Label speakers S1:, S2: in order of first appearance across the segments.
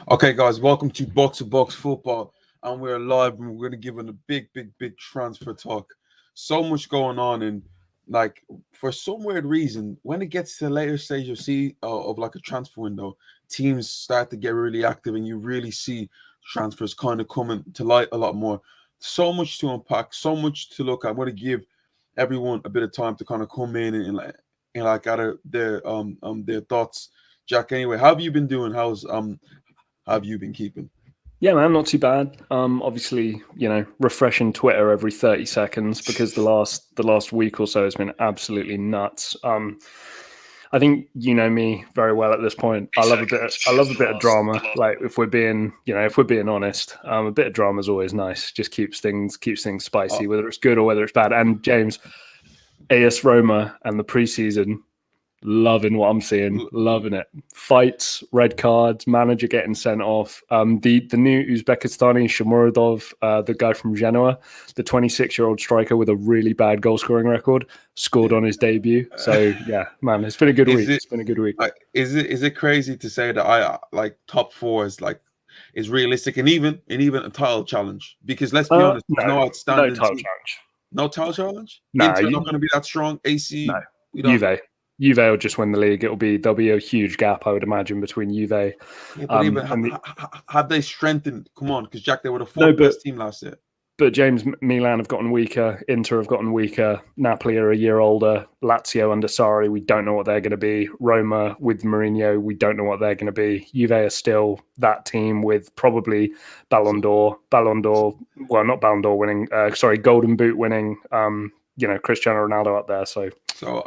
S1: Okay, guys, welcome to Box Football, and we're live, and we're going to give it a big transfer talk. So much going on, and like for some weird reason, when it gets to the later stage of like a transfer window, teams start to get really active, and you really see transfers kind of coming to light a lot more. So much to unpack, so much to look at. I'm going to give everyone a bit of time to kind of come in and gather their thoughts. Jack, anyway, how have you been doing? How have you been keeping?
S2: Yeah, man, not too bad. Obviously, refreshing Twitter every 30 seconds because the last week or so has been absolutely nuts. I think you know me very well at this point. I love a bit of drama. Like if we're being honest, a bit of drama is always nice. Just keeps things spicy, whether it's good or whether it's bad. And James, AS Roma and the preseason. Loving what I'm seeing, loving it. Fights, red cards, manager getting sent off. The new Uzbekistani Shomurodov, the guy from Genoa, the 26-year-old striker with a really bad goal scoring record, scored on his debut. So yeah, man, it's been a good week. It's been a good week.
S1: Is it crazy to say that I like top four is realistic and even a title challenge? Because let's be honest, there's no outstanding
S2: title challenge.
S1: No title challenge.
S2: No,
S1: Inter not going to be that strong. AC,
S2: no. Juve will just win the league. There'll be a huge gap, I would imagine, between Juve.
S1: Yeah, but have they strengthened? Come on, because Jack, they were the fourth best team last year.
S2: But James, Milan have gotten weaker. Inter have gotten weaker. Napoli are a year older. Lazio under Sarri, we don't know what they're going to be. Roma with Mourinho, we don't know what they're going to be. Juve are still that team with probably Ballon d'Or. Well, not Ballon d'Or winning. Golden Boot winning. Cristiano Ronaldo up there. So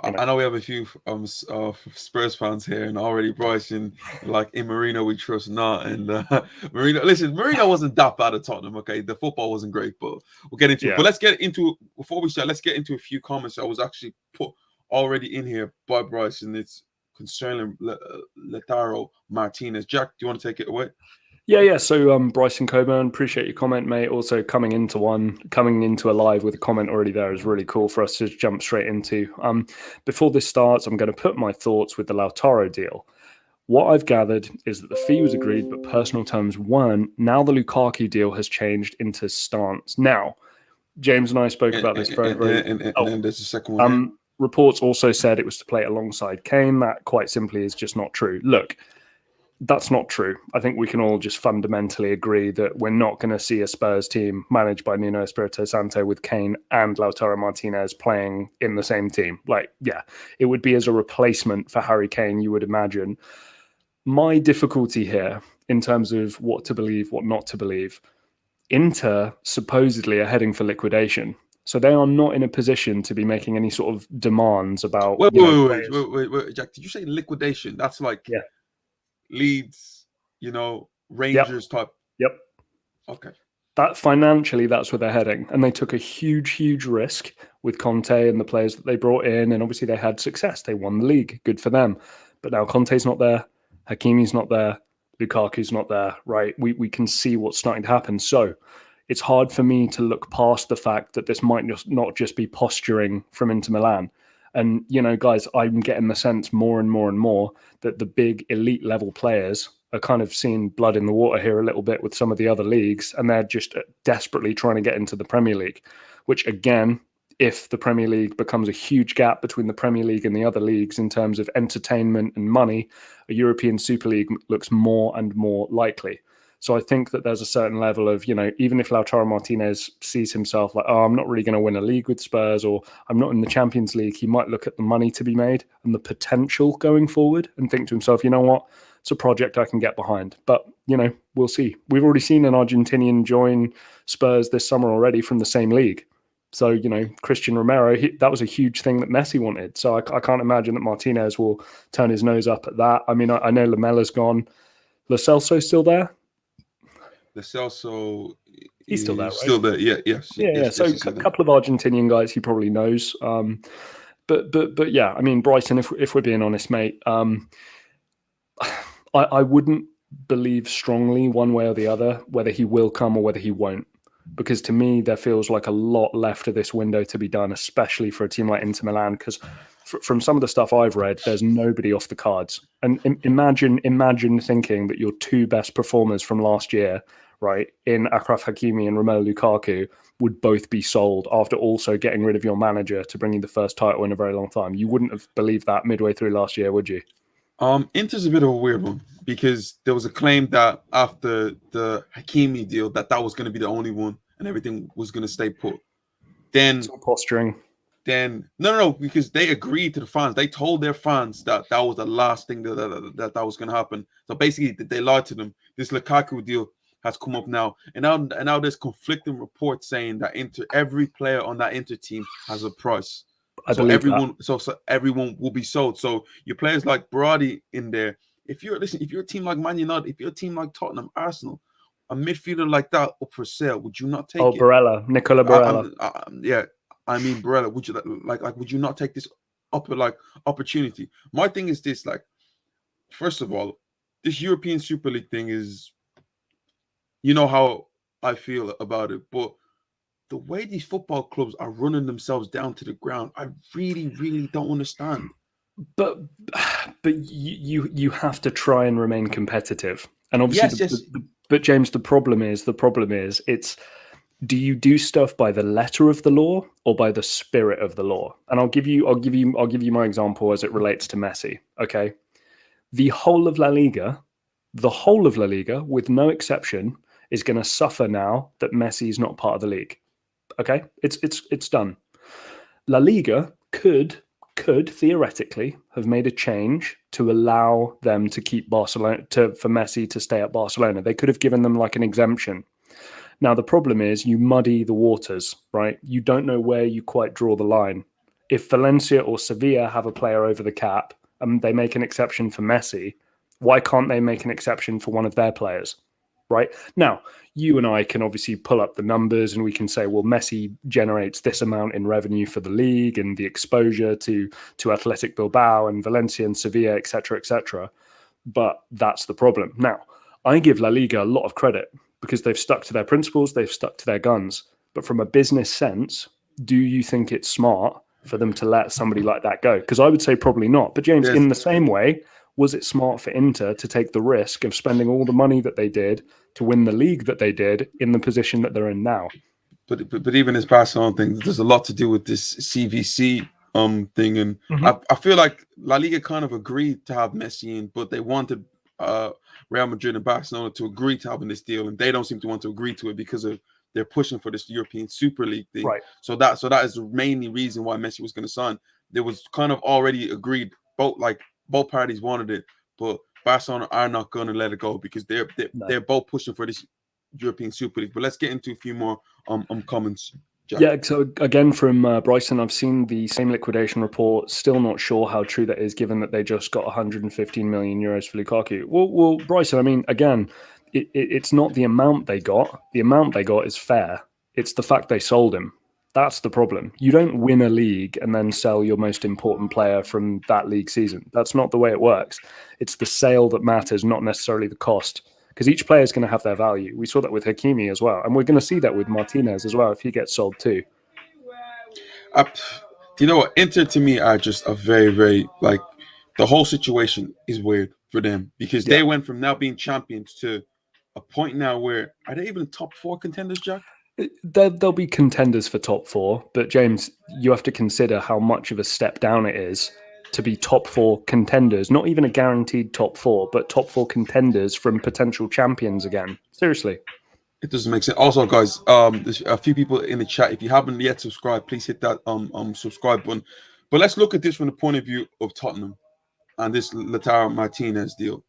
S1: I know we have a few Spurs fans here, and already Bryson, like in Mourinho we trust not. And Mourinho wasn't that bad at Tottenham. Okay, the football wasn't great, but we'll get into it. But let's get into a few comments I was actually put already in here by Bryson. It's concerning Lautaro Martínez. Jack, do you want to take it away?
S2: Yeah. So Bryson Coburn, appreciate your comment, mate. Also coming into a live with a comment already there is really cool for us to jump straight into. Before this starts, I'm going to put my thoughts with the Lautaro deal. What I've gathered is that the fee was agreed, but personal terms weren't. Now the Lukaku deal has changed into stance. Now, James and I spoke about this very.
S1: And then there's a second one.
S2: Reports also said it was to play alongside Kane. That quite simply is just not true. Look. That's not true. I think we can all just fundamentally agree that we're not going to see a Spurs team managed by Nuno Espirito Santo with Kane and Lautaro Martínez playing in the same team. It would be as a replacement for Harry Kane, you would imagine. My difficulty here, in terms of what to believe, what not to believe, Inter supposedly are heading for liquidation. So they are not in a position to be making any sort of demands about...
S1: Wait, Jack, did you say liquidation? That's like...
S2: Yeah.
S1: Leeds, Rangers type.
S2: Yep.
S1: Okay.
S2: That financially, that's where they're heading. And they took a huge risk with Conte and the players that they brought in. And obviously they had success. They won the league. Good for them. But now Conte's not there. Hakimi's not there. Lukaku's not there, right? We can see what's starting to happen. So it's hard for me to look past the fact that this might not just be posturing from Inter Milan. And, guys, I'm getting the sense more and more that the big elite level players are kind of seeing blood in the water here a little bit with some of the other leagues. And they're just desperately trying to get into the Premier League, which, again, if the Premier League becomes a huge gap between the Premier League and the other leagues in terms of entertainment and money, a European Super League looks more and more likely. So I think that there's a certain level of, even if Lautaro Martínez sees himself like, I'm not really going to win a league with Spurs, or I'm not in the Champions League, he might look at the money to be made and the potential going forward and think to himself, you know what, it's a project I can get behind. But, we'll see. We've already seen an Argentinian join Spurs this summer already from the same league. So, Christian Romero, that was a huge thing that Messi wanted. So I can't imagine that Martinez will turn his nose up at that. I mean, I know Lamella's gone. Lo Celso's still there.
S1: The Celso,
S2: he's still there, right?
S1: Still there, yes.
S2: So a couple of Argentinian guys he probably knows. But yeah, I mean, Brighton, if we're being honest, mate, I wouldn't believe strongly one way or the other whether he will come or whether he won't. Because to me, there feels like a lot left of this window to be done, especially for a team like Inter Milan. Because from some of the stuff I've read, there's nobody off the cards. And imagine thinking that your two best performers from last year, right, in Achraf Hakimi and Romelu Lukaku, would both be sold after also getting rid of your manager to bring you the first title in a very long time. You wouldn't have believed that midway through last year, would you?
S1: Inter's a bit of a weird one because there was a claim that after the Hakimi deal that was going to be the only one and everything was going to stay put. Then
S2: it's all posturing.
S1: Then no, because they agreed to the fans. They told their fans that was the last thing that was going to happen. So basically, they lied to them. This Lukaku deal has come up now, and now there's conflicting reports saying that every player on that Inter team has a price. So everyone will be sold. So your players like Berardi in there. If you're a team like Man United, if you're a team like Tottenham, Arsenal, a midfielder like that up for sale, would you not take it?
S2: Barella, Nikola Barella.
S1: Yeah. I mean, Barella, would you would you not take this opportunity? My thing is this, first of all, this European Super League thing is, you know how I feel about it, but the way these football clubs are running themselves down to the ground, I really, really don't understand.
S2: But you have to try and remain competitive, and obviously,
S1: yes.
S2: But James, the problem is it's. Do you do stuff by the letter of the law or by the spirit of the law? And I'll give you my example as it relates to Messi. Okay. The whole of La Liga, with no exception, is going to suffer now that Messi is not part of the league. Okay. It's done. La Liga could theoretically have made a change to allow them to keep for Messi to stay at Barcelona. They could have given them like an exemption. Now, the problem is you muddy the waters, right? You don't know where you quite draw the line. If Valencia or Sevilla have a player over the cap and they make an exception for Messi, why can't they make an exception for one of their players, right? Now, you and I can obviously pull up the numbers and we can say, well, Messi generates this amount in revenue for the league and the exposure to Athletic Bilbao and Valencia and Sevilla, et cetera, but that's the problem. Now, I give La Liga a lot of credit because they've stuck to their principles, they've stuck to their guns. But from a business sense, do you think it's smart for them to let somebody like that go? Because I would say probably not. But James, in the same way, was it smart for Inter to take the risk of spending all the money that they did to win the league that they did in the position that they're in now?
S1: But even this Barcelona thing, there's a lot to do with this CVC thing, and I feel like La Liga kind of agreed to have Messi in, but they wanted Real Madrid and Barcelona to agree to having this deal, and they don't seem to want to agree to it because they're pushing for this European Super League thing.
S2: Right.
S1: So that is the mainly reason why Messi was going to sign. There was kind of already agreed. Both parties wanted it, but Barcelona are not going to let it go because they're both pushing for this European Super League. But let's get into a few more comments. Jack.
S2: Yeah, so again from Bryson, I've seen the same liquidation report. Still not sure how true that is, given that they just got 115 million euros for Lukaku. Well, Bryson, I mean, again, it's not the amount they got. The amount they got is fair. It's the fact they sold him. That's the problem. You don't win a league and then sell your most important player from that league season. That's not the way it works. It's the sale that matters, not necessarily the cost. Because each player is going to have their value. We saw that with Hakimi as well. And we're going to see that with Martinez as well if he gets sold too.
S1: Do you know what? Inter to me are just a very, very, the whole situation is weird for them because they went from now being champions to a point now where, are they even top 4 contenders, Jack?
S2: They'll be contenders for top 4. But James, you have to consider how much of a step down it is to be top 4 contenders, not even a guaranteed top 4, but top 4 contenders from potential champions again. Seriously.
S1: It doesn't make sense. Also, guys, there's a few people in the chat. If you haven't yet subscribed, please hit that subscribe button. But let's look at this from the point of view of Tottenham and this Lautaro Martínez deal.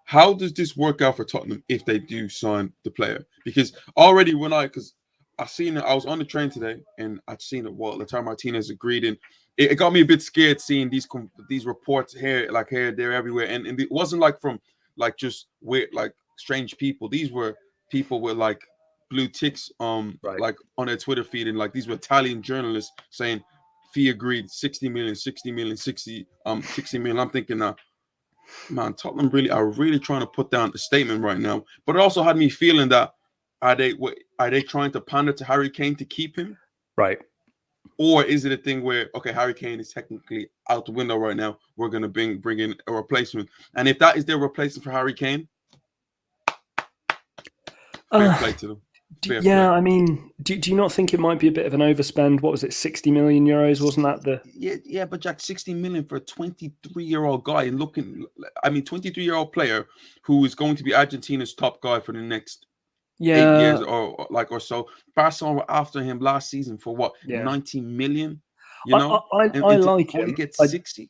S1: How does this work out for Tottenham if they do sign the player? Because already I was on the train today and I'd seen Lautaro Martínez agreed, and it got me a bit scared seeing these reports here, there, everywhere, and it wasn't from just weird strange people. These were people with blue ticks
S2: right.
S1: On their Twitter feed, and these were Italian journalists saying fee agreed 60 million. I'm thinking man, Tottenham are really trying to put down a statement right now. But it also had me feeling that are they trying to pander to Harry Kane to keep him?
S2: Right.
S1: Or is it a thing where, okay, Harry Kane is technically out the window right now, we're going to bring in a replacement? And if that is their replacement for Harry Kane, fair play to them. Fair play.
S2: I mean, do you not think it might be a bit of an overspend? What was it, 60 million euros? Wasn't that the...
S1: Yeah, but Jack, 60 million for a 23-year-old guy, and 23-year-old player who is going to be Argentina's top guy for the next 8 years or so. Barcelona were after him last season for what, 90 million? You know,
S2: I like him.
S1: Only get 60.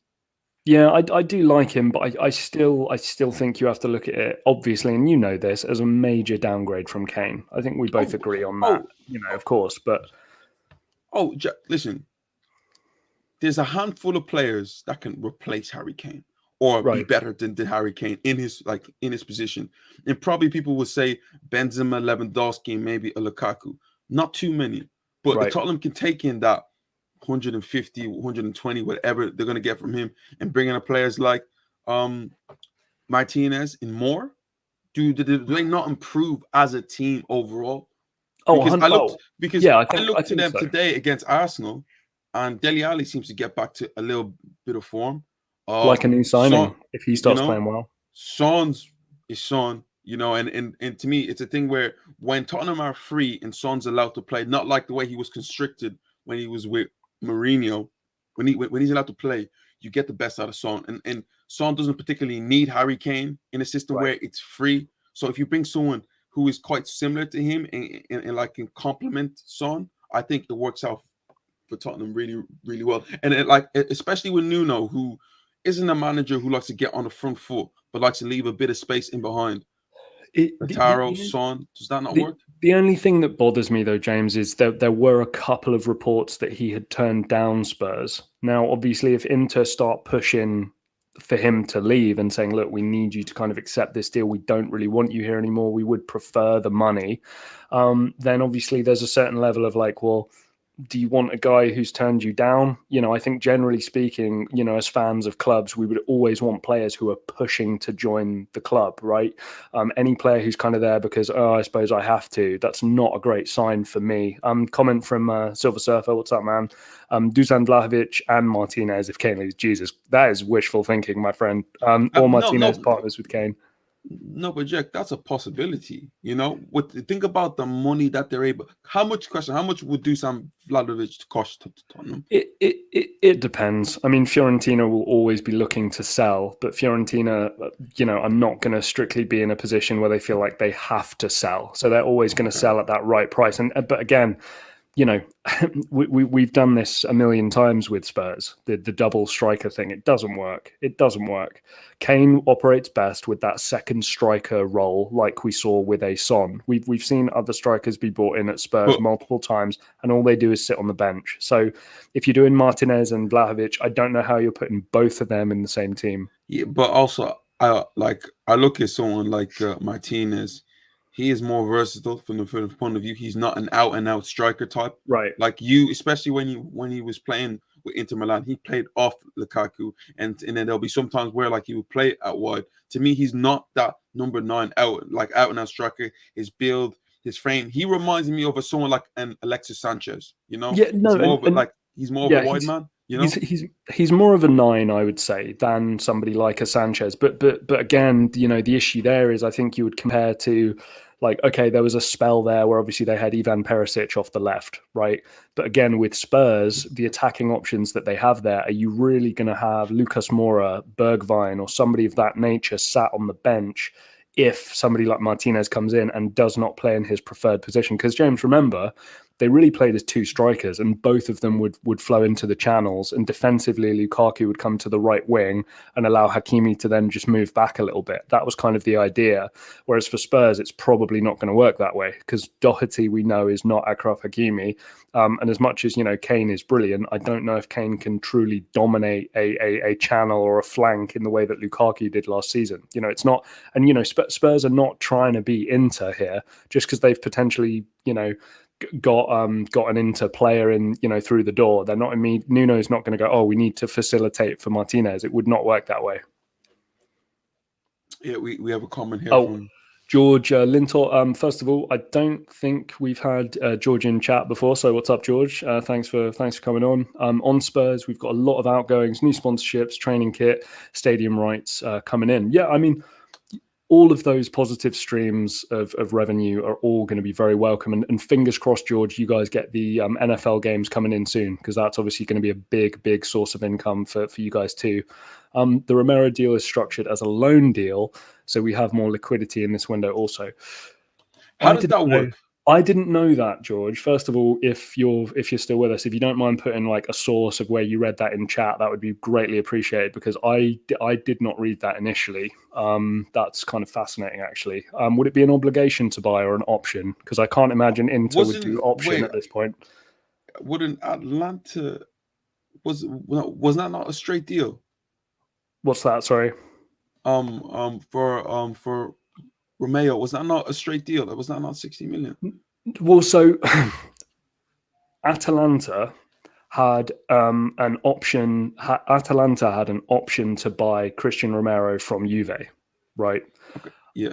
S2: Yeah, I do like him, but I still think you have to look at it, obviously, and you know this, as a major downgrade from Kane. I think we both agree on that, of course. But
S1: listen, there's a handful of players that can replace Harry Kane or be better than Harry Kane in his position. And probably people would say Benzema, Lewandowski, and maybe a Lukaku. Not too many, but the Tottenham can take in that 150, 120, whatever they're going to get from him, and bring in a players like Martinez and more. Do they not improve as a team overall? Because I looked to them today against Arsenal, and Dele Alli seems to get back to a little bit of form.
S2: Like a new signing, if he starts playing well.
S1: Son's is Son, and to me, it's a thing where when Tottenham are free and Son's allowed to play, not like the way he was constricted when he was with Mourinho, when he's allowed to play, you get the best out of Son. And Son doesn't particularly need Harry Kane in a system where it's free. So if you bring someone who is quite similar to him and like can complement Son, I think it works out for Tottenham really, really well. And especially with Nuno, who isn't a manager who likes to get on the front foot, but likes to leave a bit of space in behind. Lautaro, Son, does that not work?
S2: The only thing that bothers me, though, James, is there were a couple of reports that he had turned down Spurs. Now, obviously, if Inter start pushing for him to leave and saying, look, we need you to kind of accept this deal, we don't really want you here anymore, we would prefer the money, then obviously there's a certain level of like, well, do you want a guy who's turned you down? I think generally speaking, as fans of clubs, we would always want players who are pushing to join the club, right? Any player who's kind of there because, I suppose I have to, that's not a great sign for me. Comment from Silver Surfer, what's up, man? Dusan Vlahovic and Martinez, if Kane leaves, Jesus, that is wishful thinking, my friend. Or Martinez partners with Kane.
S1: No, but Jack, that's a possibility. Think about the money that they're able. How much would Dusan Vlahovic cost to Tottenham?
S2: It depends. I mean, Fiorentina will always be looking to sell, but Fiorentina, are not going to strictly be in a position where they feel like they have to sell. So they're always going to sell at that right price. But again, we've done this a million times with Spurs, the double striker thing. It doesn't work. Kane operates best with that second striker role, like we saw with a Son. We've seen other strikers be brought in at Spurs multiple times, and all they do is sit on the bench. So if you're doing Martinez and Vlahovic, I don't know how you're putting both of them in the same team.
S1: Yeah, but also I look at someone like Martinez. He is more versatile from the point of view. He's not an out-and-out striker type.
S2: Right.
S1: Like you, especially when he was playing with Inter Milan, he played off Lukaku. And then there'll be some times where he would play out wide. To me, he's not that number 9 out-and-out striker. His build, his frame. He reminds me of someone like an Alexis Sanchez,
S2: Yeah, no.
S1: He's more of a wide man.
S2: He's more of a 9, I would say, than somebody like a Sanchez. But again, the issue there is I think you would compare to there was a spell there where obviously they had Ivan Perisic off the left, right? But again, with Spurs, the attacking options that they have there, are you really going to have Lucas Moura, Bergwijn, or somebody of that nature sat on the bench if somebody like Martinez comes in and does not play in his preferred position? Because James, remember, they really played as 2 strikers, and both of them would flow into the channels. And defensively, Lukaku would come to the right wing and allow Hakimi to then just move back a little bit. That was kind of the idea. Whereas for Spurs, it's probably not going to work that way because Doherty, we know, is not Achraf Hakimi. And as much as, Kane is brilliant, I don't know if Kane can truly dominate a channel or a flank in the way that Lukaku did last season. It's not. And, Spurs are not trying to be Inter here just because they've potentially, got an Inter player in, through the door. They're not. Nuno's not going to go, we need to facilitate for Martinez. It would not work that way.
S1: Yeah, we have a comment here from
S2: George Lintor, first of all, I don't think we've had George in chat before. So what's up, George? Thanks for coming on. On Spurs, we've got a lot of outgoings, new sponsorships, training kit, stadium rights coming in. Yeah, I mean, all of those positive streams of revenue are all going to be very welcome. And fingers crossed, George, you guys get the NFL games coming in soon, because that's obviously going to be a big source of income for you guys too. The Romero deal is structured as a loan deal, so we have more liquidity in this window also.
S1: How does that work?
S2: I didn't know that, George. First of all, if you're still with us, if you don't mind putting like a source of where you read that in chat, that would be greatly appreciated, because I did not read that initially. That's kind of fascinating, actually. Would it be an obligation to buy or an option? Because I can't imagine Inter would do option at this point.
S1: Wouldn't Atalanta was that not a straight deal?
S2: What's that? Sorry.
S1: For Romeo, was that not a straight deal? Was that not 60 million?
S2: Well, so Atalanta had an option. Atalanta had an option to buy Christian Romero from Juve, right?
S1: Okay. Yeah.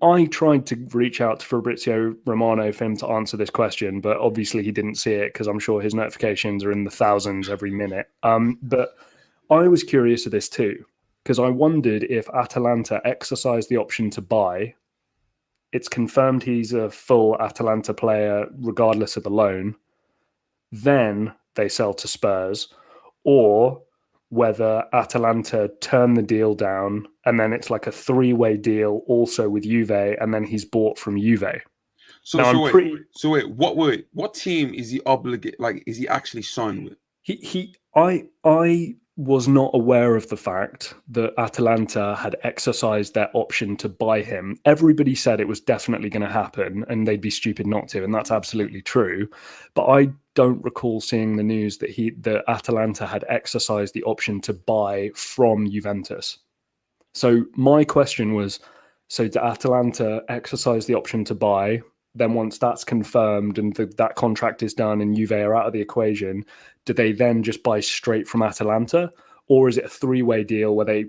S2: I tried to reach out to Fabrizio Romano for him to answer this question, but obviously he didn't see it, because I'm sure his notifications are in the thousands every minute. But I was curious of this too, because I wondered if Atalanta exercised the option to buy. It's confirmed he's a full Atalanta player regardless of the loan. Then they sell to Spurs, or whether Atalanta turn the deal down and then it's like a three-way deal also with Juve, and then he's bought from Juve.
S1: So wait, what team is he obligated? Like, is he actually signed with?
S2: I was not aware of the fact that Atalanta had exercised their option to buy him. Everybody said it was definitely going to happen and they'd be stupid not to, and that's absolutely true. But I don't recall seeing the news that Atalanta had exercised the option to buy from Juventus. So my question was, so did Atalanta exercise the option to buy? Then once that's confirmed and that contract is done and Juve are out of the equation, do they then just buy straight from Atalanta? Or is it a three-way deal where they,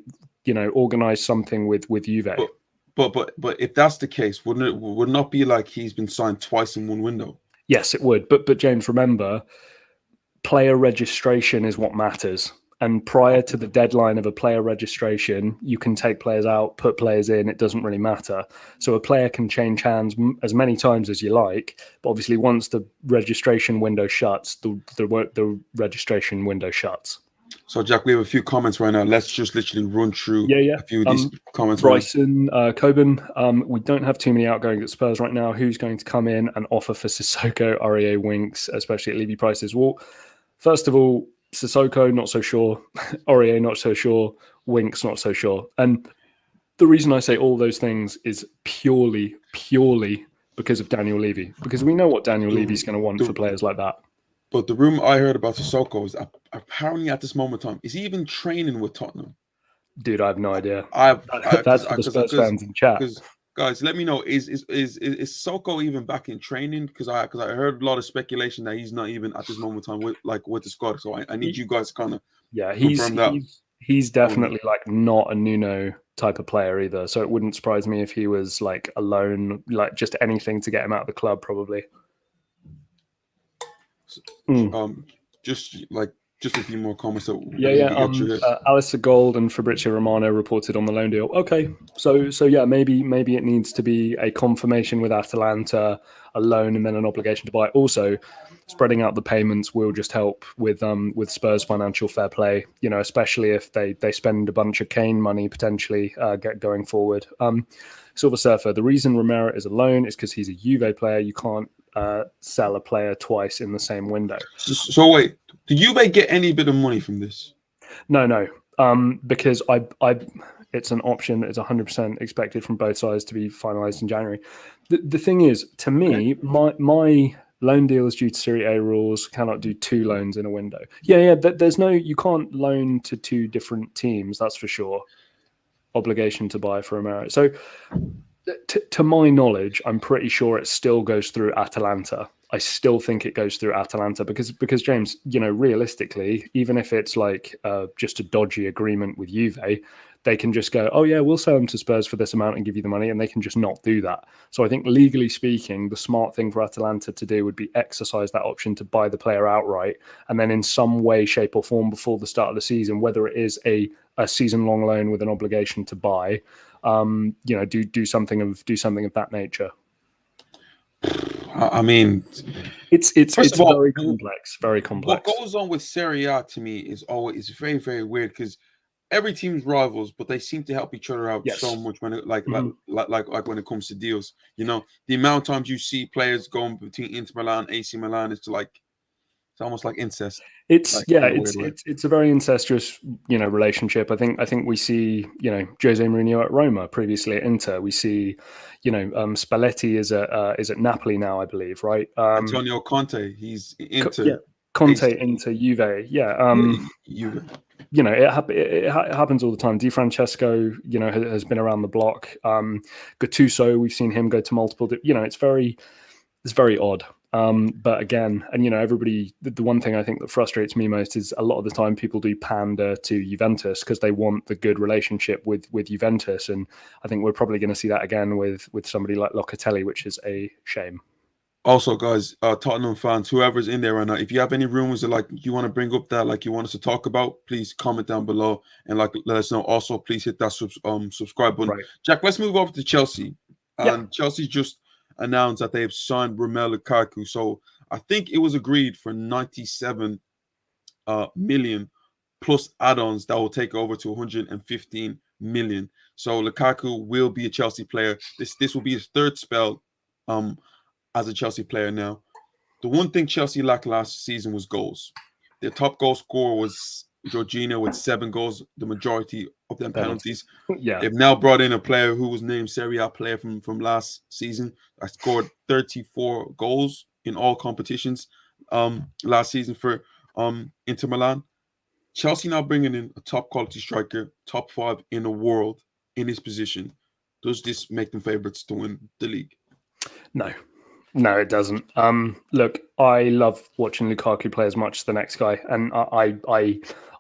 S2: organize something with Juve?
S1: But if that's the case, would it not be like he's been signed twice in one window?
S2: Yes, it would. But James, remember, player registration is what matters. And prior to the deadline of a player registration, you can take players out, put players in. It doesn't really matter. So a player can change hands as many times as you like. But obviously, once the registration window shuts, the registration window shuts.
S1: So, Jack, we have a few comments right now. Let's just literally run through a few of these comments.
S2: Bryson, Coben, we don't have too many outgoing at Spurs right now. Who's going to come in and offer for Sissoko, REA, Winks, especially at Levy prices? Well, first of all, Sissoko, not so sure. Aurier, not so sure. Winks, not so sure. And the reason I say all those things is purely because of Daniel Levy. Because we know what Daniel Levy's going to want for players like that.
S1: But the rumor I heard about Sissoko is apparently at this moment in time, is he even training with Tottenham?
S2: Dude, I have no idea.
S1: That's
S2: for the Spurs fans in chat.
S1: Guys, let me know. Is Sissoko even back in training? Because I heard a lot of speculation that he's not even at this moment in time with the squad. So I need you guys to kind of confirm that.
S2: He's definitely like not a Nuno type of player either. So it wouldn't surprise me if he was like alone, like just anything to get him out of the club, probably.
S1: Just a few more comments.
S2: Alistair Gold and Fabrizio Romano reported on the loan deal. Okay, so yeah, maybe it needs to be a confirmation with Atalanta, a loan, and then an obligation to buy. Also, spreading out the payments will just help with Spurs financial fair play. Especially if they spend a bunch of Kane money potentially going forward. Silver Surfer, the reason Romero is a loan is because he's a Juve player. You can't sell a player twice in the same window.
S1: So wait, do Juve get any bit of money from this?
S2: No. Because it's an option that is 100% expected from both sides to be finalized in January. The thing is, to me, my loan deal is due to Serie A rules. Cannot do two loans in a window. Yeah. There's no, you can't loan to two different teams. That's for sure. Obligation to buy for Romero. So, to my knowledge, I'm pretty sure it still goes through Atalanta. I still think it goes through Atalanta because James, realistically, even if it's like just a dodgy agreement with Juve, they can just go, oh yeah, we'll sell them to Spurs for this amount and give you the money, and they can just not do that. So I think legally speaking, the smart thing for Atalanta to do would be exercise that option to buy the player outright, and then in some way, shape, or form before the start of the season, whether it is a season-long loan with an obligation to buy, do something of that nature.
S1: I mean,
S2: it's
S1: first of all,
S2: very complex. Very complex.
S1: What goes on with Serie A to me is always very, very weird because every team's rivals, but they seem to help each other out so much when it like when it comes to deals. The amount of times you see players going between Inter Milan, AC Milan, it's almost like incest.
S2: It's a very incestuous, relationship. I think we see, Jose Mourinho at Roma, previously at Inter. We see, Spalletti is at Napoli now, I believe, right?
S1: Antonio Conte, he's Inter.
S2: Conte into Juve,
S1: Juve.
S2: It happens all the time. Di Francesco, has been around the block. Gattuso, we've seen him go to multiple. It's very odd. But again, and everybody. The one thing I think that frustrates me most is a lot of the time people do pander to Juventus because they want the good relationship with Juventus, and I think we're probably going to see that again with somebody like Locatelli, which is a shame.
S1: Also, guys, Tottenham fans, whoever's in there right now, if you have any rumors that you want to bring up that you want us to talk about, please comment down below and let us know. Also, please hit that subscribe button. Right. Jack, let's move over to Chelsea. And Chelsea just announced that they've signed Romelu Lukaku. So I think it was agreed for 97 million plus add-ons that will take over to 115 million. So Lukaku will be a Chelsea player. This will be his third spell as a Chelsea player now. The one thing Chelsea lacked last season was goals. Their top goal scorer was Jorginho with 7 goals, the majority of them penalties. They've now brought in a player who was named Serie A player from last season. I scored 34 goals in all competitions last season for Inter Milan. Chelsea now bringing in a top quality striker, top 5 in the world in his position. Does this make them favourites to win the league?
S2: No, it doesn't. Look, I love watching Lukaku play as much as the next guy, and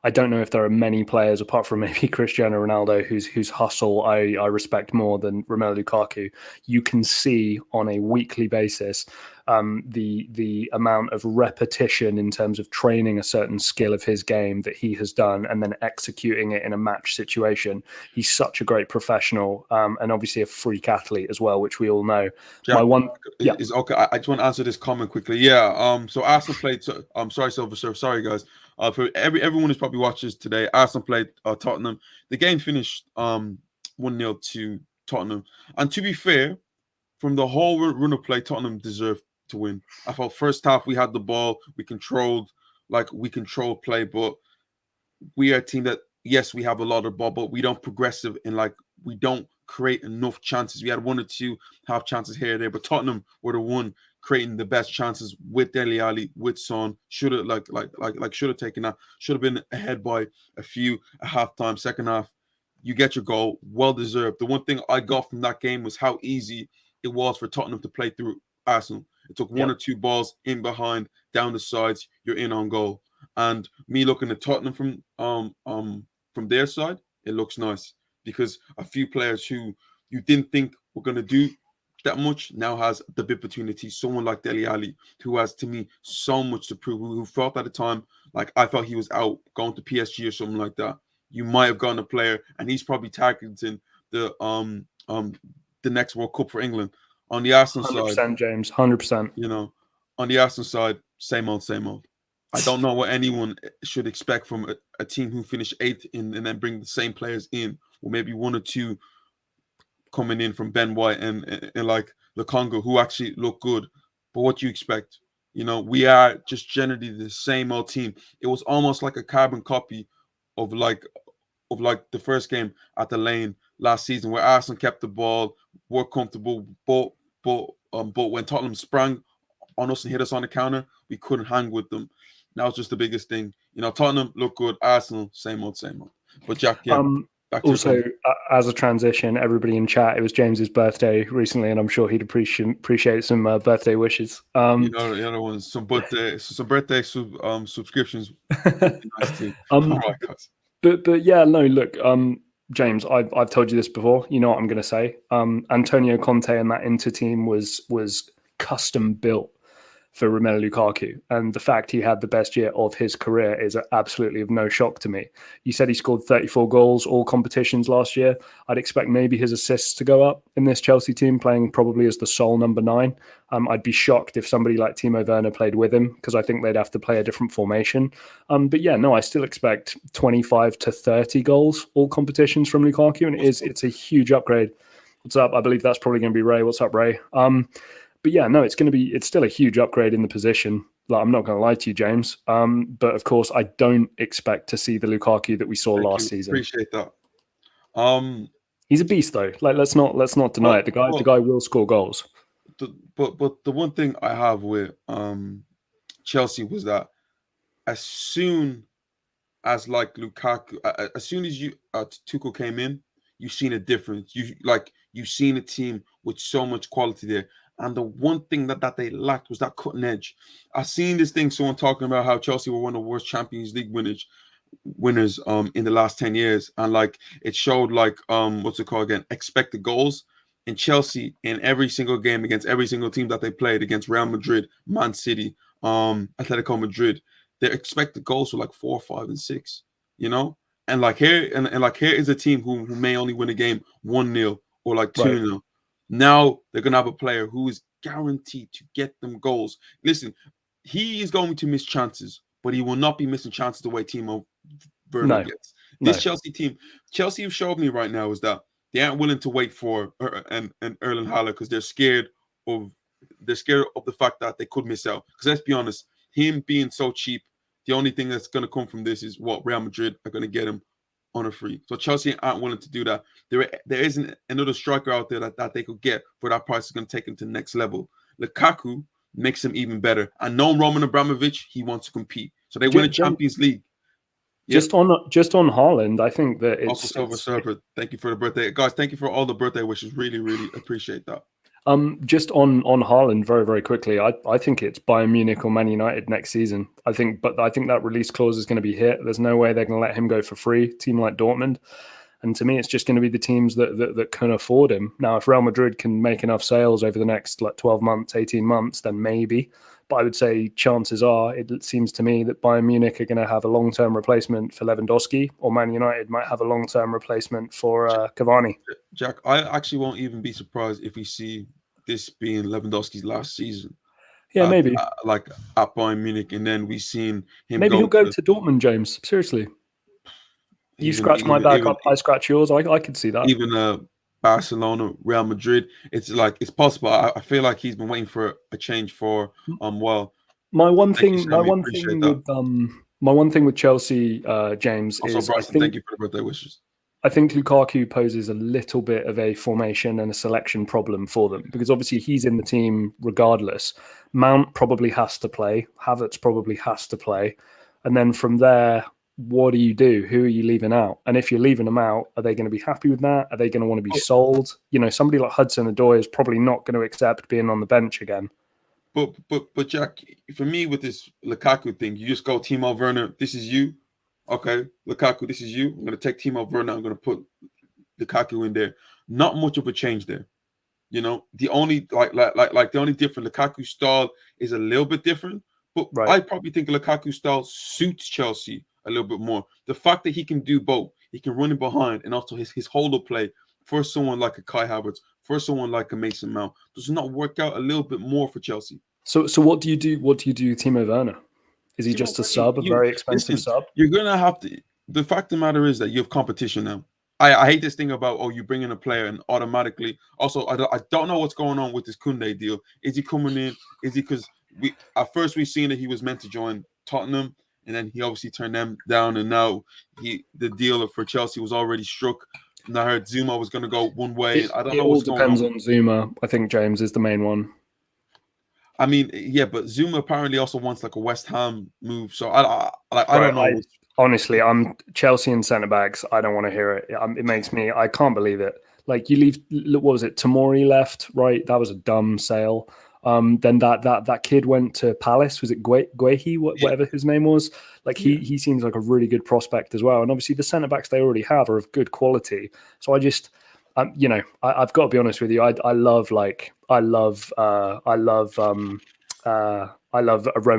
S2: I don't know if there are many players apart from maybe Cristiano Ronaldo whose hustle I respect more than Romelu Lukaku. You can see on a weekly basis the amount of repetition in terms of training a certain skill of his game that he has done and then executing it in a match situation. He's such a great professional and obviously a freak athlete as well, which we all know.
S1: Is okay. I just want to answer this comment quickly. So Arsenal played. I'm sorry, Silver. Sorry, guys. For everyone who's probably watched this today, Arsenal played Tottenham. The game finished 1-0 to Tottenham. And to be fair, from the whole run of play, Tottenham deserved to win. I felt first half we had the ball, we controlled play, but we are a team that, yes, we have a lot of ball, but we don't progressive and we don't create enough chances. We had 1 or 2 half chances here or there, but Tottenham were the one creating the best chances with Dele Alli, with Son. Should have taken that. Should have been ahead by a few at halftime. Second half, you get your goal, well deserved. The one thing I got from that game was how easy it was for Tottenham to play through Arsenal. It took 1 or 2 balls in behind, down the sides, you're in on goal. And me looking at Tottenham from their side, it looks nice because a few players who you didn't think were going to do that much now has the bit between the teeth. Someone like Dele Alli, who has, to me, so much to prove, who felt at the time like I felt he was out going to PSG or something like that. You might have gotten a player, and he's probably targeting the next World Cup for England. On the Arsenal
S2: 100%,
S1: side,
S2: James, 100%.
S1: On the Arsenal side, same old, same old. I don't know what anyone should expect from a team who finished 8th and then bring the same players in, or maybe 1 or 2 coming in from Ben White and like the Congo, who actually look good. But what do you expect? We are just generally the same old team. It was almost like a carbon copy of the first game at the Lane last season, where Arsenal kept the ball, were comfortable, but when Tottenham sprang on us and hit us on the counter, we couldn't hang with them. That was just the biggest thing. Tottenham looked good. Arsenal, same old, same old. But Jack, Back to your
S2: Also,
S1: comment.
S2: as a transition, everybody in chat, it was James's birthday recently, and I'm sure he'd appreciate some birthday wishes.
S1: The other ones, some birthday subscriptions would be nice too. All right, guys.
S2: But yeah, no, look, James, I've told you this before. You know what I'm going to say. Antonio Conte and that Inter team was custom built for Romelu Lukaku, and the fact he had the best year of his career is absolutely of no shock to me. You said he scored 34 goals, all competitions last year. I'd expect maybe his assists to go up in this Chelsea team, playing probably as the sole number 9. I'd be shocked if somebody like Timo Werner played with him, because I think they'd have to play a different formation. But yeah, no, I still expect 25 to 30 goals, all competitions from Lukaku, and it's a huge upgrade. What's up? I believe that's probably going to be Ray. What's up, Ray? But yeah, no, it's still a huge upgrade in the position. Like, I'm not going to lie to you, James. But of course, I don't expect to see the Lukaku that we saw last season.
S1: Appreciate that.
S2: He's a beast, though. Like, let's not deny it. The guy will score goals.
S1: But the one thing I have with Chelsea was that as soon as like Lukaku, as soon as Tuchel came in, you've seen a difference. You've seen a team with so much quality there. And the one thing that they lacked was that cutting edge. I've seen this thing, someone talking about how Chelsea were one of the worst Champions League winners in the last 10 years. And like it showed like what's it called again? Expected goals. In Chelsea, in every single game against every single team that they played, against Real Madrid, Man City, Atletico Madrid, their expected goals were like 4, 5, and 6, you know? And like here, and like here is a team who may only win a game 1-0 or like 2-0. Right. Now they're gonna have a player who is guaranteed to get them goals. Listen, he is going to miss chances, but he will not be missing chances the way Timo Werner gets. This Chelsea team, Chelsea have showed me right now is that they aren't willing to wait for and Erling Haaland because they're scared of the fact that they could miss out. Because let's be honest, him being so cheap, the only thing that's going to come from this is what Real Madrid are going to get him on a free. So Chelsea aren't willing to do that. There isn't another striker out there that they could get for that price is going to take him to the next level. Lukaku makes him even better. And knowing Roman Abramovich, he wants to compete. So they win a Champions League.
S2: Just on Haaland, I think that it's
S1: also Silver Surfer. Thank you for the birthday, guys. Thank you for all the birthday wishes. Really, really appreciate that.
S2: Just on Haaland, very, very quickly, I think it's Bayern Munich or Man United next season. I think that release clause is going to be hit. There's no way they're going to let him go for free. Team like Dortmund, and to me, it's just going to be the teams that can afford him. Now, if Real Madrid can make enough sales over the next 12 months, 18 months, then maybe. But I would say chances are, it seems to me that Bayern Munich are going to have a long-term replacement for Lewandowski, or Man United might have a long-term replacement for Cavani.
S1: Jack, I actually won't even be surprised if we see this being Lewandowski's last season.
S2: Yeah, maybe.
S1: Like at Bayern Munich, and then we've seen him.
S2: Maybe he'll go to Dortmund, James. Seriously. You scratch my back, I scratch yours. I could see that.
S1: Even Barcelona, Real Madrid. It's possible. I feel like he's been waiting for a change for
S2: My one thing with Chelsea, James,
S1: also,
S2: is
S1: Bryson, thank you for the birthday wishes.
S2: I think Lukaku poses a little bit of a formation and a selection problem for them, because obviously he's in the team regardless. Mount probably has to play. Havertz probably has to play. And then from there, what do you do? Who are you leaving out? And if you're leaving them out, are they going to be happy with that? Are they going to want to be sold? You know, somebody like Hudson-Odoi is probably not going to accept being on the bench again.
S1: But Jack, for me with this Lukaku thing, you just go Timo Werner. This is you, okay? Lukaku, this is you. I'm going to take Timo Werner. I'm going to put Lukaku in there. Not much of a change there. You know, the only the only different Lukaku style is a little bit different. But right. I probably think Lukaku style suits Chelsea a little bit more. The fact that he can do both, he can run in behind, and also his hold-up play for someone like a Kai Havertz, for someone like a Mason Mount, does not work out a little bit more for Chelsea.
S2: So what do you do? What do you do, Timo Werner? Is he just a sub, a very expensive sub?
S1: You're gonna have to. The fact of the matter is that you have competition now. I hate this thing about you bring in a player and automatically. Also, I don't know what's going on with this Koundé deal. Is he coming in? Is he because at first we seen that he was meant to join Tottenham, and then he obviously turned them down, and now the deal for Chelsea was already struck. And I heard Zuma was going to go one way. I don't know what's going on.
S2: It all depends on Zuma. I think James is the main one.
S1: I mean, yeah, but Zuma apparently also wants like a West Ham move. So I don't know.
S2: Honestly, I'm Chelsea and centre backs. I don't want to hear it. It makes me. I can't believe it. Like you leave. What was it? Tamori left. Right. That was a dumb sale. Then that kid went to Palace. Was it Guehi?
S1: Yeah,
S2: Whatever his name was. Like
S1: yeah.
S2: he seems like a really good prospect as well. And obviously the centre backs they already have are of good quality. So I just. I've got to be honest with you. I love Roman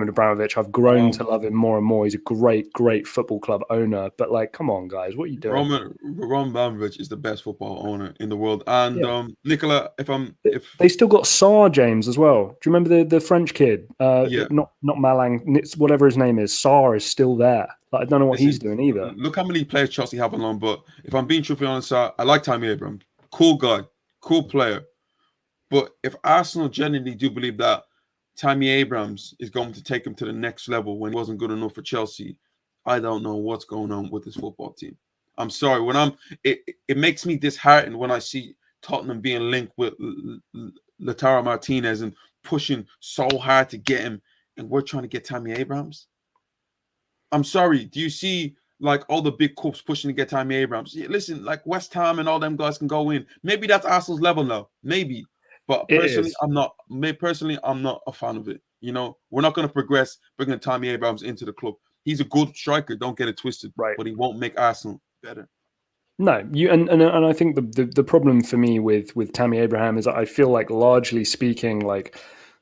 S2: Abramovich. I've grown to love him more and more. He's a great, great football club owner. But like, come on, guys, what are you doing?
S1: Roman Abramovich is the best football owner in the world. And
S2: Yeah.
S1: Nicola, if
S2: They still got Sarr James as well. Do you remember the French kid?
S1: yeah,
S2: Not Malang, whatever his name is. Sarr is still there. Like, I don't know what he's
S1: listen,
S2: doing either.
S1: look how many players Chelsea have along. But if I'm being truthfully honest, I like Tammy Abraham, cool guy, cool player. But if Arsenal genuinely do believe that Tammy Abrahams is going to take him to the next level when he wasn't good enough for Chelsea, I don't know what's going on with this football team. I'm sorry. It makes me disheartened when I see Tottenham being linked with Lautaro Martínez and pushing so hard to get him, and we're trying to get Tammy Abrahams. I'm sorry. Do you see like all the big clubs pushing to get Tammy Abrahams? Yeah, listen, like West Ham and all them guys can go in. Maybe that's Arsenal's level now. Maybe. But
S2: It
S1: personally,
S2: is.
S1: I'm not. Personally, I'm not a fan of it. You know, we're not going to progress bringing Tammy Abrahams into the club. He's a good striker. Don't get it twisted.
S2: Right.
S1: But he won't make Arsenal better.
S2: No, and I think the problem for me with Tammy Abraham is that I feel like largely speaking, like,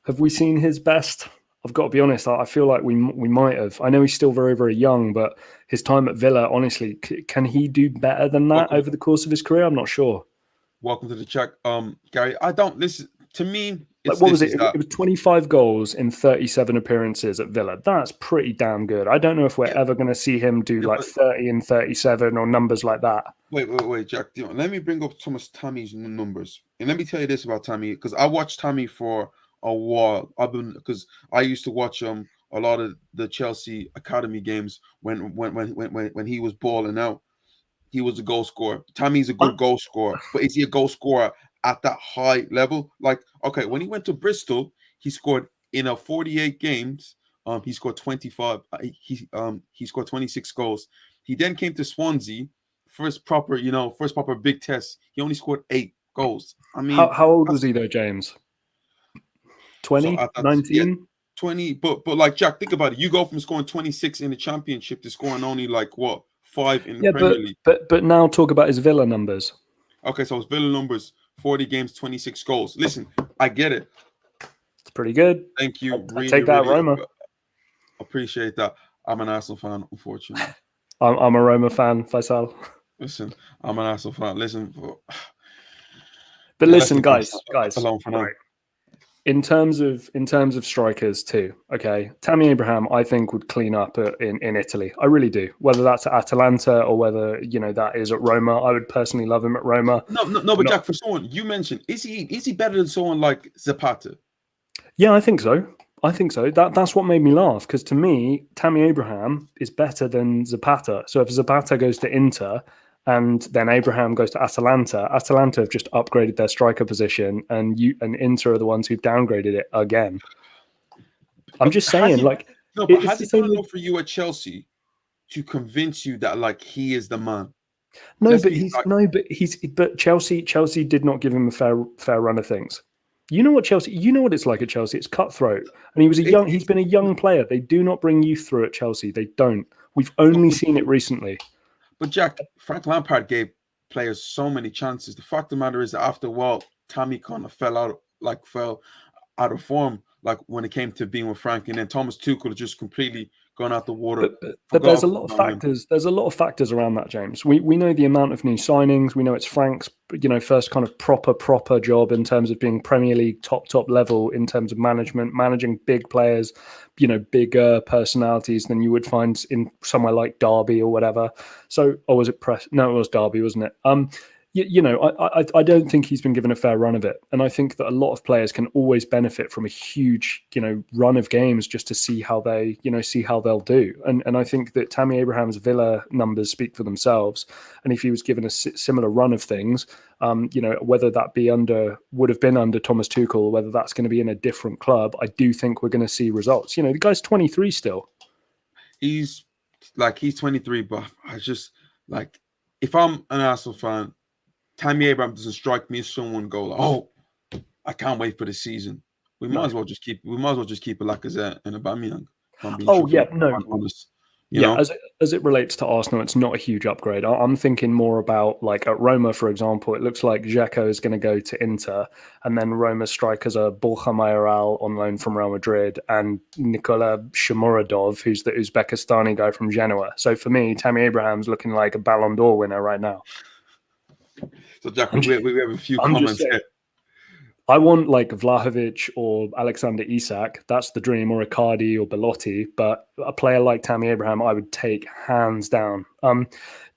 S2: have we seen his best? I've got to be honest. I feel like we might have. I know he's still very very young, but his time at Villa, honestly, can he do better than that over the course of his career? I'm not sure.
S1: Welcome to the chat, Gary. I don't listen. To me,
S2: Like,
S1: it's
S2: what was
S1: this.
S2: it? It was 25 goals in 37 appearances at Villa. That's pretty damn good. I don't know if we're ever going to see him do like 30 and 37 or numbers like that.
S1: Wait, Jack. Let me bring up Tammy's numbers, and let me tell you this about Tammy because I watched Tammy for a while. Because I used to watch a lot of the Chelsea academy games when he was balling out. He was a goal scorer. Tammy's a good goal scorer, but is he a goal scorer at that high level? Like, okay, when he went to Bristol, he scored in a 48 games. He scored 25. He scored 26 goals. He then came to Swansea, first proper big test. He only scored 8 goals. I mean,
S2: how old was he though, James? 20, 19?
S1: 20. But like Jack, think about it. You go from scoring 26 in the Championship to scoring only like what 5 in the Premier League.
S2: But now talk about his Villa numbers.
S1: Okay, so his Villa numbers: 40 games, 26 goals. Listen, I get it.
S2: It's pretty good.
S1: Thank you.
S2: I take that, Roma.
S1: Appreciate that. I'm an Arsenal fan, unfortunately.
S2: I'm a Roma fan, Faisal.
S1: Listen, I'm an Arsenal fan. Listen,
S2: but listen, guys.
S1: Alone for now.
S2: Right. In terms of strikers too, okay, Tammy Abraham I think would clean up in Italy. I really do. Whether that's at Atalanta or whether that is at Roma, I would personally love him at Roma.
S1: No, but Jack, for someone you mentioned, is he better than someone like Zapata?
S2: Yeah, I think so. That's what made me laugh because to me, Tammy Abraham is better than Zapata. So if Zapata goes to Inter and then Abraham goes to Atalanta have just upgraded their striker position, and Inter are the ones who've downgraded it again. I'm just saying,
S1: has he done enough for you at Chelsea to convince you that like he is the man?
S2: But Chelsea did not give him a fair run of things. You know what it's like at Chelsea. It's cutthroat, and he's been a young player. They do not bring youth through at Chelsea. They don't. We've only seen it recently.
S1: But Jack, Frank Lampard gave players so many chances. The fact of the matter is that after a while, Tammy kind of fell out of form, like when it came to being with Frank, and then Thomas Tuchel just completely gone out the water.
S2: But there's a lot of factors. There's a lot of factors around that, James. We know the amount of new signings. We know it's Frank's first kind of proper job in terms of being Premier League top level in terms of managing big players, bigger personalities than you would find in somewhere like Derby or whatever. So, or was it No, it was Derby, wasn't it? I don't think he's been given a fair run of it. And I think that a lot of players can always benefit from a huge, run of games just to see how they'll do. And I think that Tammy Abraham's Villa numbers speak for themselves. And if he was given a similar run of things, whether that would have been under Thomas Tuchel, whether that's going to be in a different club, I do think we're going to see results. The guy's 23 still.
S1: He's like he's 23, but I just like if I'm an Arsenal fan, Tammy Abraham doesn't strike me as someone go like, oh, I can't wait for the season. We might
S2: No.
S1: as well just keep. We might as well just keep a Lacazette and a Aubameyang. If I'm being
S2: Oh yeah,
S1: truthfully
S2: no.
S1: honest, you
S2: Yeah,
S1: know.
S2: as it relates to Arsenal, it's not a huge upgrade. I'm thinking more about like at Roma, for example. It looks like Xhaka is going to go to Inter, and then Roma strikers are Borja Mayoral on loan from Real Madrid and Nikola Shomurodov, who's the Uzbekistani guy from Genoa. So for me, Tammy Abraham's looking like a Ballon d'Or winner right now.
S1: So Jack,
S2: I'm just,
S1: we have a few
S2: I'm just
S1: comments
S2: saying.
S1: here.
S2: I want like Vlahovic or Alexander Isak. That's the dream, or Icardi or Belotti. But a player like Tammy Abraham, I would take hands down.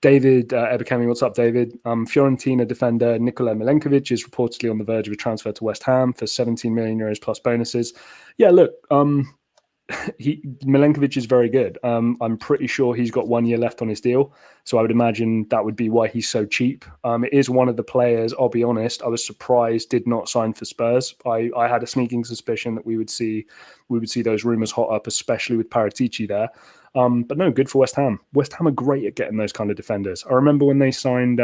S2: David Ebekemi, what's up, David? Fiorentina defender Nikola Milenkovic is reportedly on the verge of a transfer to West Ham for 17 million euros plus bonuses. Yeah, look, Milenkovic is very good. I'm pretty sure he's got 1 year left on his deal, so I would imagine that would be why he's so cheap. It is one of the players, I'll be honest, I was surprised did not sign for Spurs. I had a sneaking suspicion that we would see those rumours hot up, especially with Paratici there. But no, good for West Ham. West Ham are great at getting those kind of defenders. I remember when they signed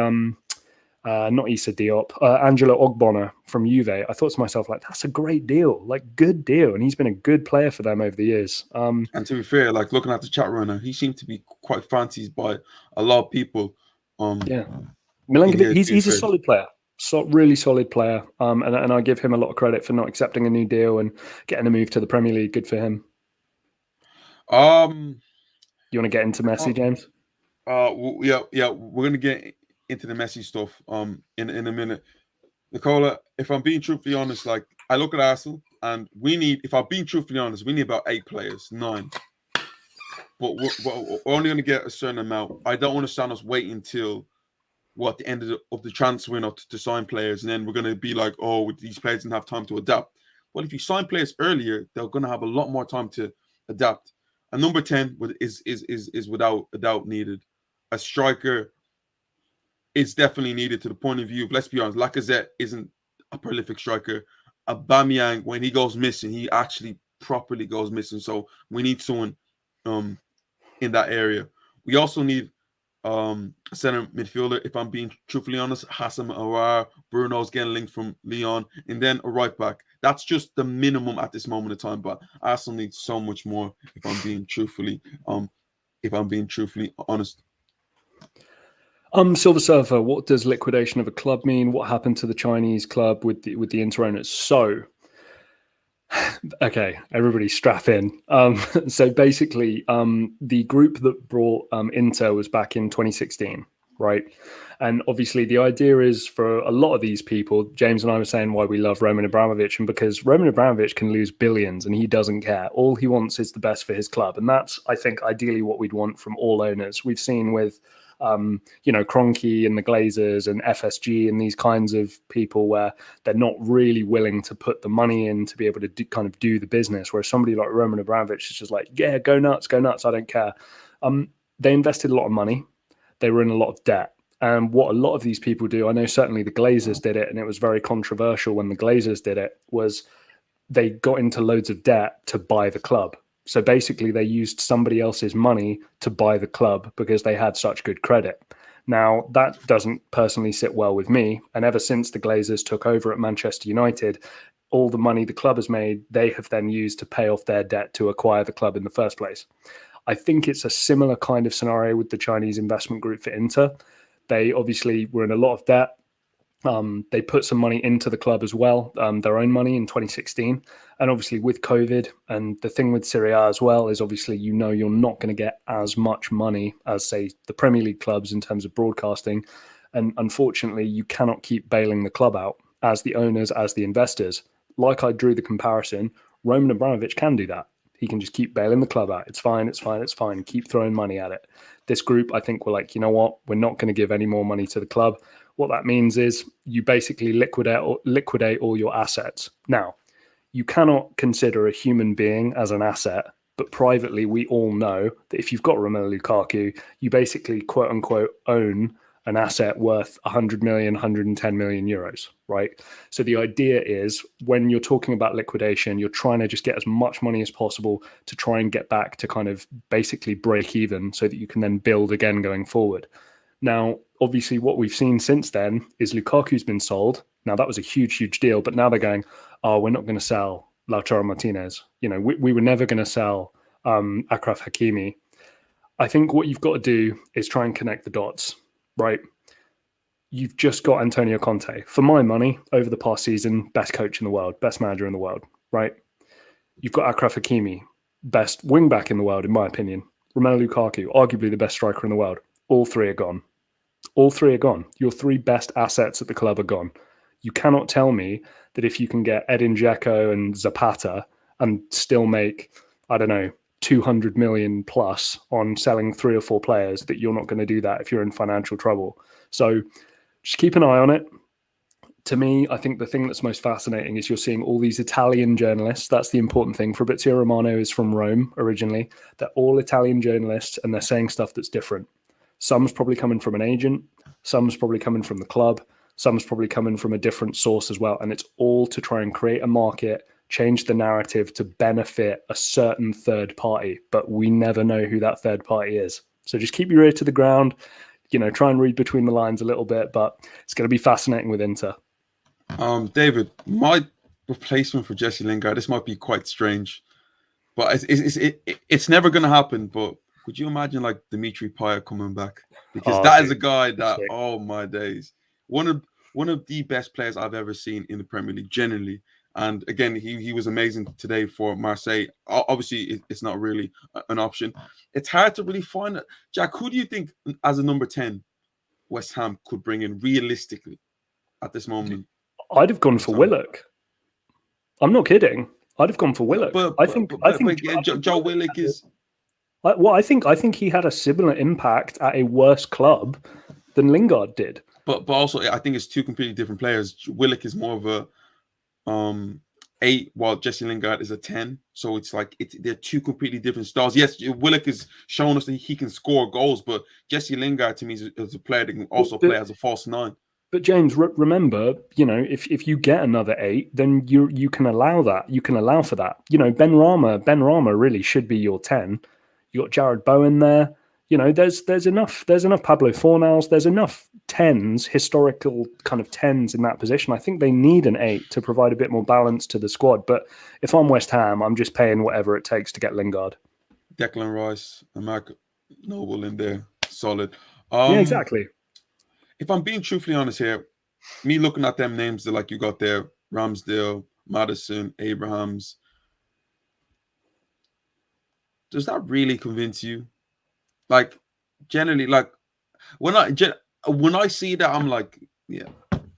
S2: not Issa Diop, Angelo Ogbonna from Juve. I thought to myself, like, that's a great deal, like good deal. And he's been a good player for them over the years.
S1: And to be fair, like looking at the chat right now, he seemed to be quite fancied by a lot of people.
S2: Yeah, Milenkovic, he's a solid player. Really solid player. And I give him a lot of credit for not accepting a new deal and getting a move to the Premier League. Good for him. You want to get into Messi, James?
S1: Yeah, we're gonna get into the Messi stuff in a minute. Nikola, if I'm being truthfully honest, like I look at Arsenal and we need, if I'm being truthfully honest, we need about 8 players, 9. But we're only going to get a certain amount. I don't understand us waiting until the end of the transfer window to sign players, and then we're going to be like, oh, these players didn't have time to adapt. Well, if you sign players earlier, they're going to have a lot more time to adapt. And number 10 is without a doubt needed. A striker is definitely needed to the point of view of, let's be honest, Lacazette isn't a prolific striker. Aubameyang, when he goes missing, he actually properly goes missing. So we need someone in that area. We also need a center midfielder, if I'm being truthfully honest. Hassan Aouar, Bruno's getting linked from Lyon, and then a right back. That's just the minimum at this moment of time. But Arsenal needs so much more, if I'm being truthfully honest.
S2: Silver Surfer, what does liquidation of a club mean? What happened to the Chinese club with the Inter owners? So, okay, everybody strap in. So basically, the group that brought Inter was back in 2016, right? And obviously the idea is for a lot of these people, James and I were saying why we love Roman Abramovich, and because Roman Abramovich can lose billions and he doesn't care. All he wants is the best for his club. And that's, I think, ideally what we'd want from all owners. We've seen with Kroenke and the Glazers and FSG and these kinds of people where they're not really willing to put the money in to be able to do the business. Whereas somebody like Roman Abramovich is just like, yeah, go nuts, I don't care. They invested a lot of money. They were in a lot of debt. And what a lot of these people do, I know certainly the Glazers did it, and it was very controversial when the Glazers did it, was they got into loads of debt to buy the club. So basically they used somebody else's money to buy the club because they had such good credit. Now, that doesn't personally sit well with me. And ever since the Glazers took over at Manchester United, all the money the club has made, they have then used to pay off their debt to acquire the club in the first place. I think it's a similar kind of scenario with the Chinese investment group for Inter. They obviously were in a lot of debt. They put some money into the club as well, their own money in 2016. And obviously with COVID, and the thing with Serie A as well is obviously, you're not going to get as much money as, say, the Premier League clubs in terms of broadcasting. And unfortunately, you cannot keep bailing the club out as the owners, as the investors. Like I drew the comparison, Roman Abramovich can do that. He can just keep bailing the club out. It's fine. Keep throwing money at it. This group, I think, were like, you know what? We're not going to give any more money to the club. What that means is you basically liquidate all your assets. Now, you cannot consider a human being as an asset, but privately, we all know that if you've got Romelu Lukaku, you basically, quote unquote, own an asset worth 100 million, 110 million euros, right? So the idea is when you're talking about liquidation, you're trying to just get as much money as possible to try and get back to kind of basically break even so that you can then build again going forward. Now, obviously, what we've seen since then is Lukaku's been sold. Now, that was a huge, huge deal, but now they're going, oh, we're not going to sell Lautaro Martínez. You know, we were never going to sell Achraf Hakimi. I think what you've got to do is try and connect the dots, right? You've just got Antonio Conte. For my money, over the past season, best coach in the world, best manager in the world, right? You've got Achraf Hakimi, best wing-back in the world, in my opinion. Romelu Lukaku, arguably the best striker in the world. All three are gone. All three are gone. Your three best assets at the club are gone. You cannot tell me that if you can get Edin Dzeko and Zapata and still make, I don't know, 200 million plus on selling 3 or 4 players, that you're not going to do that if you're in financial trouble. So just keep an eye on it. To me, I think the thing that's most fascinating is you're seeing all these Italian journalists. That's the important thing. Fabrizio Romano is from Rome originally. They're all Italian journalists and they're saying stuff that's different. Some's probably coming from an agent. Some's probably coming from the club. Some's probably coming from a different source as well. And it's all to try and create a market, change the narrative to benefit a certain third party. But we never know who that third party is. So just keep your ear to the ground, you know, try and read between the lines a little bit. But it's going to be fascinating with Inter.
S1: David, my replacement for Jesse Lingard, this might be quite strange, but it's never going to happen. But could you imagine like Dimitri Payet coming back? Because that is a guy that, oh my days, one of the best players I've ever seen in the Premier League, generally. And again, he was amazing today for Marseille. Obviously, it's not really an option. It's hard to really find it. Jack, who do you think as a number 10 West Ham could bring in realistically at this moment?
S2: I'd have gone for Willock. I'm not kidding. I'd have gone for Willock. I think
S1: Joe Willock is.
S2: Well, I think he had a similar impact at a worse club than Lingard did.
S1: But also, I think it's two completely different players. Willock is more of a 8, while Jesse Lingard is a 10. So it's like they're two completely different styles. Yes, Willock is showing us that he can score goals, but Jesse Lingard to me is a player that can also play as a false 9.
S2: But James, remember, you know, if you get another 8, then you can allow that. You can allow for that. You know, Ben Rama really should be your 10. You got Jared Bowen there. You know, there's enough Pablo Fornals. There's enough 10s, historical kind of 10s in that position. I think they need an 8 to provide a bit more balance to the squad. But if I'm West Ham, I'm just paying whatever it takes to get Lingard.
S1: Declan Rice and Mark Noble in there, solid.
S2: Yeah, exactly.
S1: If I'm being truthfully honest here, me looking at them names that like you got there, Ramsdale, Maddison, Abrahams, does that really convince you? Like, generally, like when I see that, I'm like, yeah,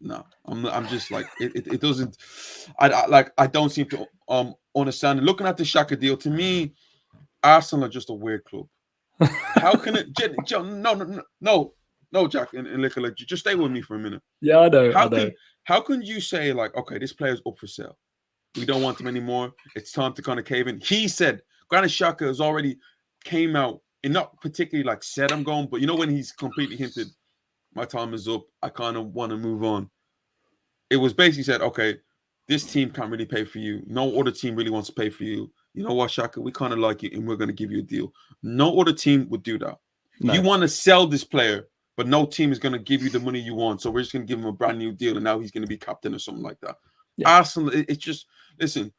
S1: no, I'm just like it doesn't. I don't seem to understand. Looking at the Xhaka deal, to me, Arsenal are just a weird club. How can it? No, Jack and Nikola, just stay with me for a minute.
S2: Yeah, I know.
S1: How can you say like, okay, this player's up for sale, we don't want him anymore, it's time to kind of cave in? He said Granit Xhaka has already came out and not particularly like said I'm going, but you know when he's completely hinted my time is up, I kind of want to move on. It was basically said, okay, this team can't really pay for you. No other team really wants to pay for you. You know what, Xhaka, we kind of like you and we're going to give you a deal. No other team would do that. No. You want to sell this player, but no team is going to give you the money you want. So we're just going to give him a brand new deal and now he's going to be captain or something like that. Yeah. Arsenal, it's just, listen,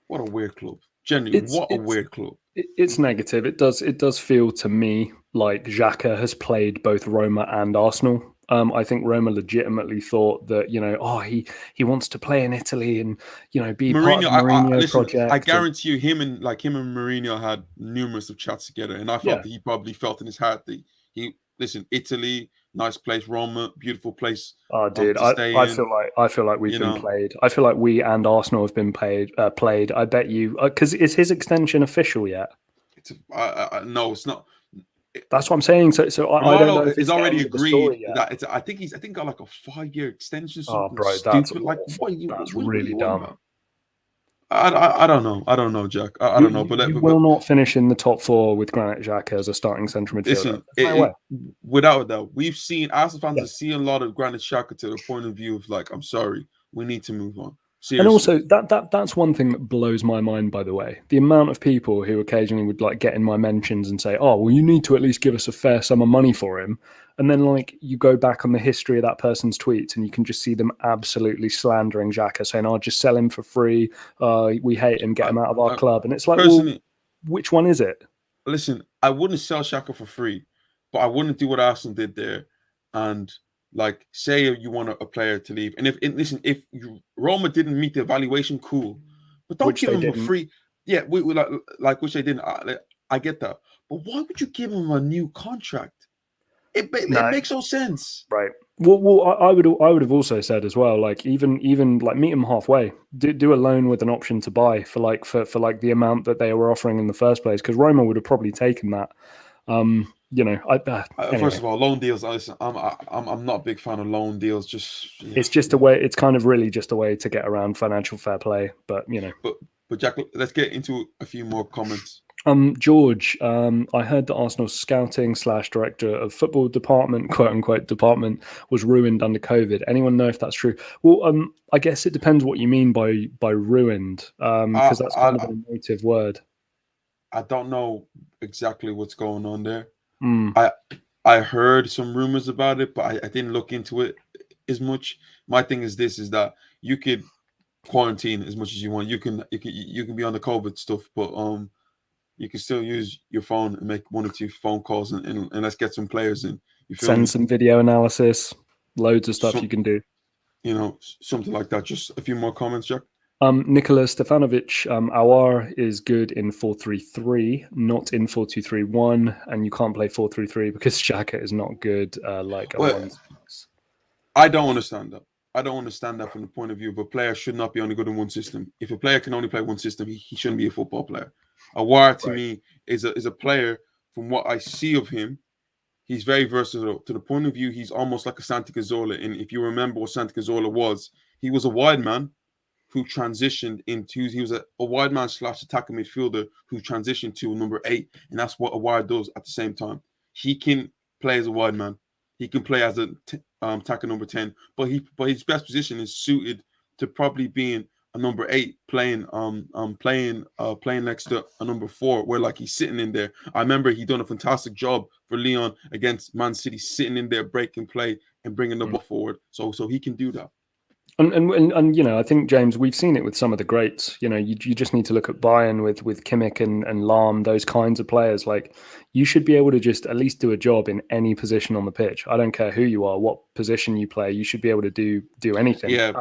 S1: what a weird club. Genuinely, what a weird club.
S2: It's negative. It does feel to me like Xhaka has played both Roma and Arsenal. I think Roma legitimately thought that, you know, he wants to play in Italy and, you know, be part of the Mourinho project.
S1: I guarantee you him and Mourinho had numerous of chats together. And I felt that he probably felt in his heart that listen, Italy, nice place, Roma, beautiful place.
S2: Oh, dude, I feel like we've been played. I feel like we and Arsenal have been played. I bet you, because is his extension official yet?
S1: No, it's not.
S2: That's what I'm saying. So I don't know if
S1: it's already agreed that I think got like a 5-year extension.
S2: Oh, bro, that's really dumb.
S1: I don't know. I don't know, Jack. I don't know.
S2: You will not finish in the top 4 with Granit Xhaka as a starting central midfielder.
S1: Listen,
S2: There's no way.
S1: Without a doubt, we've seen Arsenal fans
S2: Yeah.
S1: have seen a lot of Granit Xhaka to the point of view of like, I'm sorry, we need to move on. Seriously.
S2: And also that's one thing that blows my mind, by the way. The amount of people who occasionally would like get in my mentions and say, "Oh, well, you need to at least give us a fair sum of money for him." And then like you go back on the history of that person's tweets and you can just see them absolutely slandering Xhaka, saying, "Oh, just sell him for free. We hate him. Get him out of our club." And it's like, well, which one is it?
S1: Listen, I wouldn't sell Xhaka for free, but I wouldn't do what Arsenal did there and like say you want a player to leave. And if Roma didn't meet the evaluation, cool. But don't give him a free. Yeah, we like which they didn't. I get that. But why would you give him a new contract? It makes no sense.
S2: Right. Well, I would have also said as well, like even like meet him halfway, do a loan with an option to buy for like the amount that they were offering in the first place, because Roma would have probably taken that. Anyway.
S1: First of all, loan deals. Listen, I'm not a big fan of loan deals.
S2: It's just a way. It's kind of really just a way to get around financial fair play. But
S1: But Jack, let's get into a few more comments.
S2: George, I heard that Arsenal's scouting / director of football department, quote unquote department, was ruined under COVID. Anyone know if that's true? Well, I guess it depends what you mean by ruined, because that's kind of a native word.
S1: I don't know exactly what's going on there. I heard some rumors about it, but I didn't look into it as much. My thing is that you could quarantine as much as you want. You can be on the COVID stuff, but you can still use your phone and make 1 or 2 phone calls and let's get some players in.
S2: Send some video analysis, loads of stuff you can do.
S1: Something like that. Just a few more comments, Jack.
S2: Nikola Stefanovic, Awar is good in 4-3-3, not in 4-2-3-1, and you can't play 4-3-3 because Xhaka is not good like a 1-6.
S1: I don't understand that. I don't understand that from the point of view of a player should not be only good in one system. If a player can only play one system, he shouldn't be a football player. Awar to me is a player, from what I see of him, he's very versatile. To the point of view, he's almost like a Santi Cazorla. And if you remember what Santi Cazorla was, he was a wide man who transitioned into, he was a wide man / attacking midfielder who transitioned to number 8. And that's what Awar does at the same time. He can play as a wide man. He can play as a attacking number 10, but his best position is suited to probably being a number 8, playing next to a number 4, where like he's sitting in there. I remember he done a fantastic job for Lyon against Man City, sitting in there, breaking play and bringing the ball forward. So he can do that.
S2: And I think, James, we've seen it with some of the greats. You just need to look at Bayern with Kimmich and Lahm, those kinds of players. Like, you should be able to just at least do a job in any position on the pitch. I don't care who you are, what position you play. You should be able to do anything.
S1: Yeah.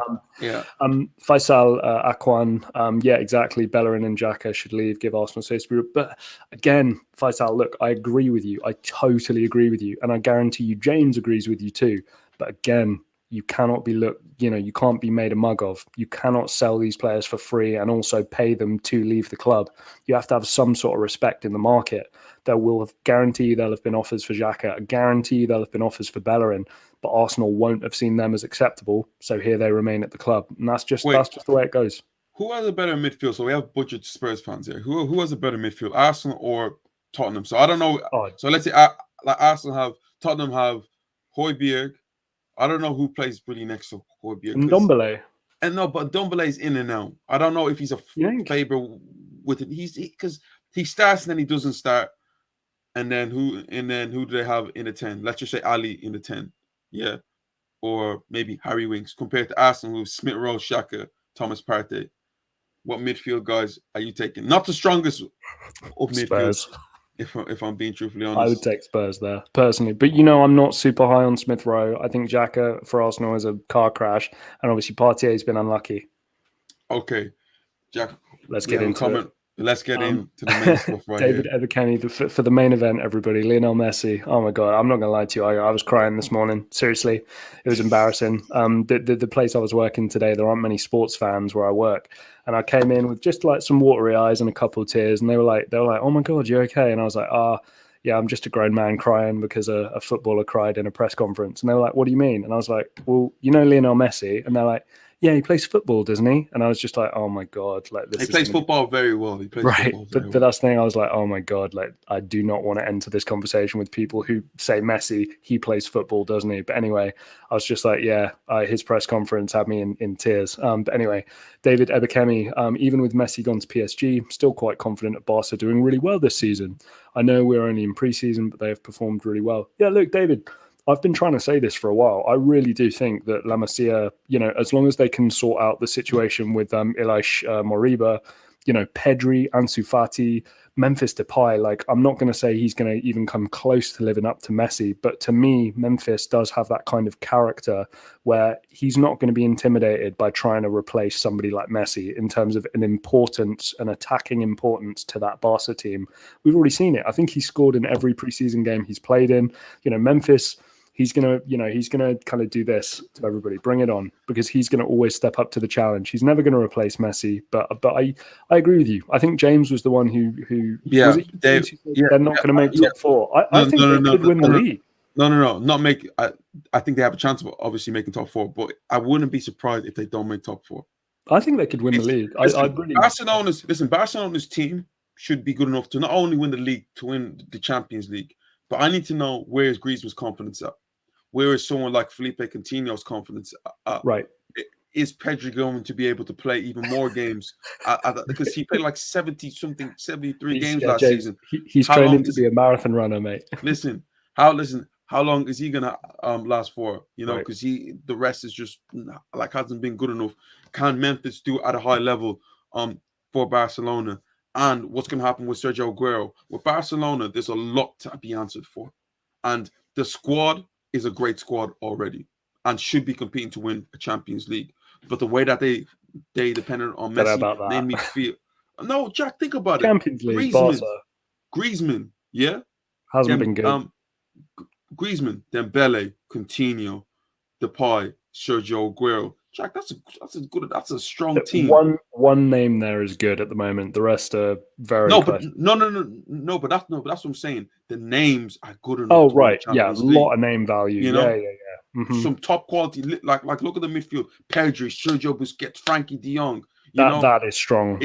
S2: Faisal Akwan, yeah, exactly. Bellerin and Xhaka should leave, give Arsenal space. But again, Faisal, look, I agree with you. I totally agree with you. And I guarantee you James agrees with you too. But again, you cannot be you can't be made a mug of. You cannot sell these players for free and also pay them to leave the club. You have to have some sort of respect in the market. There will have guarantee there'll have been offers for Xhaka. I guarantee there'll have been offers for Bellerin, but Arsenal won't have seen them as acceptable. So here they remain at the club, and that's just the way it goes.
S1: Who has a better midfield? So we have butchered Spurs fans here. Who has a better midfield, Arsenal or Tottenham? So I don't know. So let's say Tottenham have Højbjerg. I don't know who plays really next to Højbjerg.
S2: Ndombele.
S1: And no, but Ndombele is in and out. I don't know if he's a favorite with it. Because he starts and then he doesn't start. And then who do they have in the 10? Let's just say Ali in the 10. Yeah. Or maybe Harry Winks compared to Arsenal, who's Smith Rowe, Xhaka, Thomas Partey. What midfield guys are you taking? Not the strongest of midfield. If I'm being truthfully honest.
S2: I would take Spurs there, personally. But, I'm not super high on Smith Rowe. I think Xhaka for Arsenal is a car crash. And obviously Partey's been unlucky.
S1: Okay. Jack,
S2: let's get into it.
S1: Let's get into the main stuff right
S2: David
S1: here.
S2: Ebekemi, for the main event, everybody. Lionel Messi. Oh, my God. I'm not going to lie to you. I was crying this morning. Seriously. It was embarrassing. The place I was working today, there aren't many sports fans where I work. And I came in with just like some watery eyes and a couple of tears. And they were like, oh, my God, you're okay? And I was like, yeah, I'm just a grown man crying because a footballer cried in a press conference. And they were like, what do you mean? And I was like, well, Lionel Messi? And they're like, yeah, he plays football, doesn't he? And I was just like, oh my God, like this
S1: He
S2: is
S1: plays football very well. He plays
S2: right.
S1: football very
S2: But
S1: well.
S2: that's the thing. I was like, oh my God, like I do not want to enter this conversation with people who say Messi, he plays football, doesn't he? But anyway, I was just like, yeah, his press conference had me in tears. But anyway, David Ebekemi, even with Messi gone to PSG, still quite confident at Barca doing really well this season. I know we're only in pre-season, but they have performed really well. Yeah, look, David, I've been trying to say this for a while. I really do think that La Masia, as long as they can sort out the situation with Ilaix Moriba, Pedri, Ansu Fati, Memphis Depay, like I'm not going to say he's going to even come close to living up to Messi, but to me, Memphis does have that kind of character where he's not going to be intimidated by trying to replace somebody like Messi in terms of an attacking importance to that Barca team. We've already seen it. I think he scored in every preseason game he's played in. Memphis, he's gonna kind of do this to everybody, bring it on, because he's gonna always step up to the challenge. He's never gonna replace Messi, but I agree with you. I think James was the one who
S1: Yeah,
S2: they're not gonna make top four. I think they could win the league.
S1: No, not make. I think they have a chance of obviously making top four, but I wouldn't be surprised if they don't make top four.
S2: I think they could win the league.
S1: Barcelona's team should be good enough to not only win the league, to win the Champions League. But I need to know where is Griezmann's confidence at? Where is someone like Felipe Coutinho's confidence at?
S2: Right.
S1: Is Pedri going to be able to play even more games? Because he played like 73 games last season.
S2: He's training to be a marathon runner, mate.
S1: How long is he gonna last for? Because the rest is just like hasn't been good enough. Can Memphis do at a high level for Barcelona? And what's going to happen with Sergio Aguero? With Barcelona, there's a lot to be answered for. And the squad is a great squad already and should be competing to win a Champions League. But the way that they depended on Messi made me feel... No, Jack, think about
S2: Champions League, Barca.
S1: Griezmann, yeah?
S2: Hasn't been good.
S1: Griezmann, Dembele, Coutinho, Depay, Sergio Aguero. Jack, that's a strong team.
S2: One name there is good at the moment. The rest are very
S1: no, but that's what I'm saying. The names are good enough.
S2: Oh, right, yeah, a lot of name value. Yeah.
S1: Mm-hmm. Some top quality. Like look at the midfield: Pedri, Sergio Busquets, Frankie De Jong.
S2: That is strong.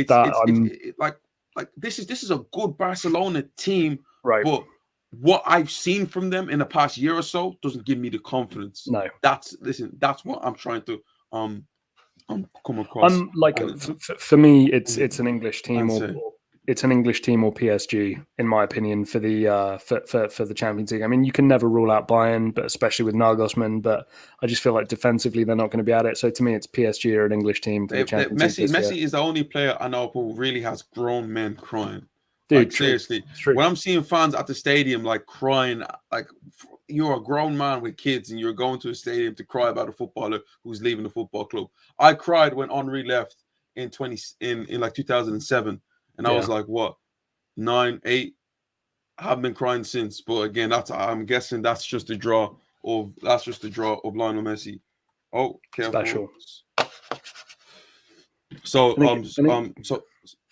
S1: This is a good Barcelona team,
S2: right?
S1: But what I've seen from them in the past year or so doesn't give me the confidence.
S2: No,
S1: that's what I'm trying to come across.
S2: For me, it's an English team it's an English team or PSG, in my opinion, for the Champions League. I mean, you can never rule out Bayern, but especially with Nagelsmann. But I just feel like defensively they're not going to be at it. So to me, it's PSG or an English team for the Champions League.
S1: Messi is the only player I know who really has grown men crying.
S2: Dude,
S1: seriously, when I'm seeing fans at the stadium like crying, like you're a grown man with kids and you're going to a stadium to cry about a footballer who's leaving the football club. I cried when Henry left in 2007, and I was like, what, 9, 8? I haven't been crying since. But again, I'm guessing that's just a draw of Lionel Messi. Oh, careful. Special. So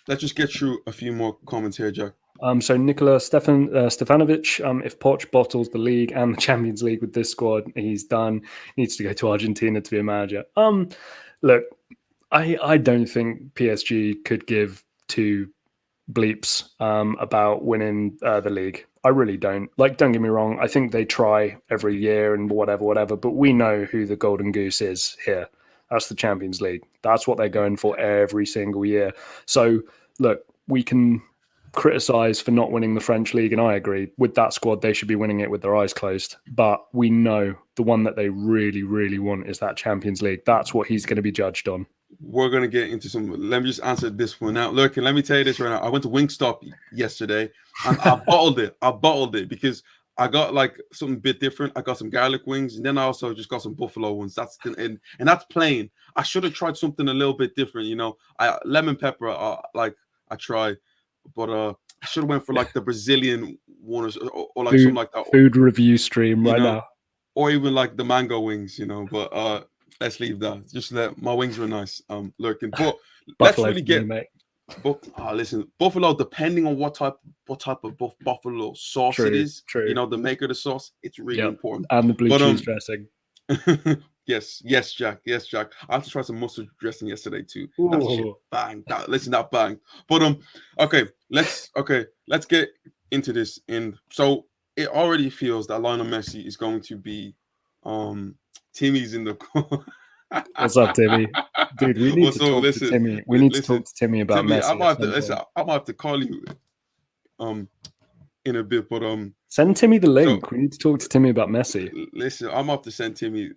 S1: let's just get through a few more comments here, Jack.
S2: So Nikola Stefanovic, if Poch bottles the league and the Champions League with this squad, he's done. He needs to go to Argentina to be a manager. Look, I don't think PSG could give two bleeps about winning the league. I really don't. Like, don't get me wrong. I think they try every year and whatever. But we know who the golden goose is here. That's the Champions League. That's what they're going for every single year. So, look, we can criticize for not winning the French league, and I agree. With that squad, they should be winning it with their eyes closed. But we know the one that they really, really want is that Champions League. That's what he's going to be judged on.
S1: We're going to get into some... Let me just answer this one now. Look, let me tell you this right now. I went to Wingstop yesterday, and I bottled it. I bottled it because I got like something a bit different. I got some garlic wings, and then I also just got some buffalo ones. And that's plain. I should have tried something a little bit different, lemon pepper, I tried, but I should have went for like the Brazilian one or like something like that.
S2: Food review stream now.
S1: Or even like the mango wings, but let's leave that. Just my wings were nice. Lurking. But let's really get... listen, buffalo, depending on what type of buffalo sauce it is, the maker of the sauce, it's really important.
S2: And the blue cheese dressing.
S1: Yes, Jack. Yes, Jack. I had to try some mustard dressing yesterday too. That shit
S2: Ooh.
S1: bang. That bang. But okay, let's get into this. And so it already feels that Lionel Messi is going to be Timmy's in the
S2: What's up, Timmy? Dude, we need
S1: well,
S2: to
S1: so
S2: talk to
S1: listen,
S2: Timmy. We need to
S1: listen,
S2: talk to Timmy about
S1: Timmy,
S2: Messi at some point.
S1: I'm gonna have to call you in a bit, but
S2: send Timmy the
S1: so
S2: link. We need to talk to Timmy about Messi.
S1: listen, I'm gonna have to send Timmy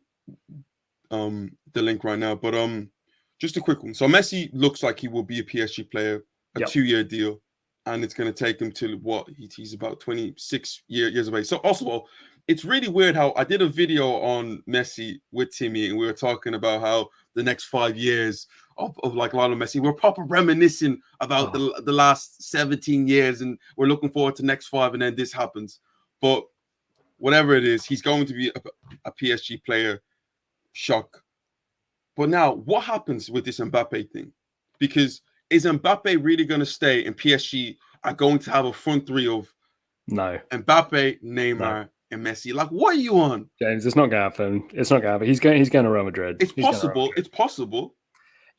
S1: the link right now, but just a quick one. So Messi looks like he will be a PSG player, a 2-year deal, and it's going to take him to what he's about 26 years of age. So also, it's really weird how I did a video on Messi with Timmy, and we were talking about how the next 5 years of like Lionel Messi, we're proper reminiscing about the last 17 years, and we're looking forward to next 5, and then this happens. But whatever it is, he's going to be a PSG player. Shock. But now, what happens with this Mbappe thing? Because is Mbappe really going to stay, and PSG are going to have a front three of Mbappe, Neymar, and Messi? Like, what are you on,
S2: James? It's not going to happen. It's not going to happen. He's going to Real Madrid.
S1: It's possible. It's possible.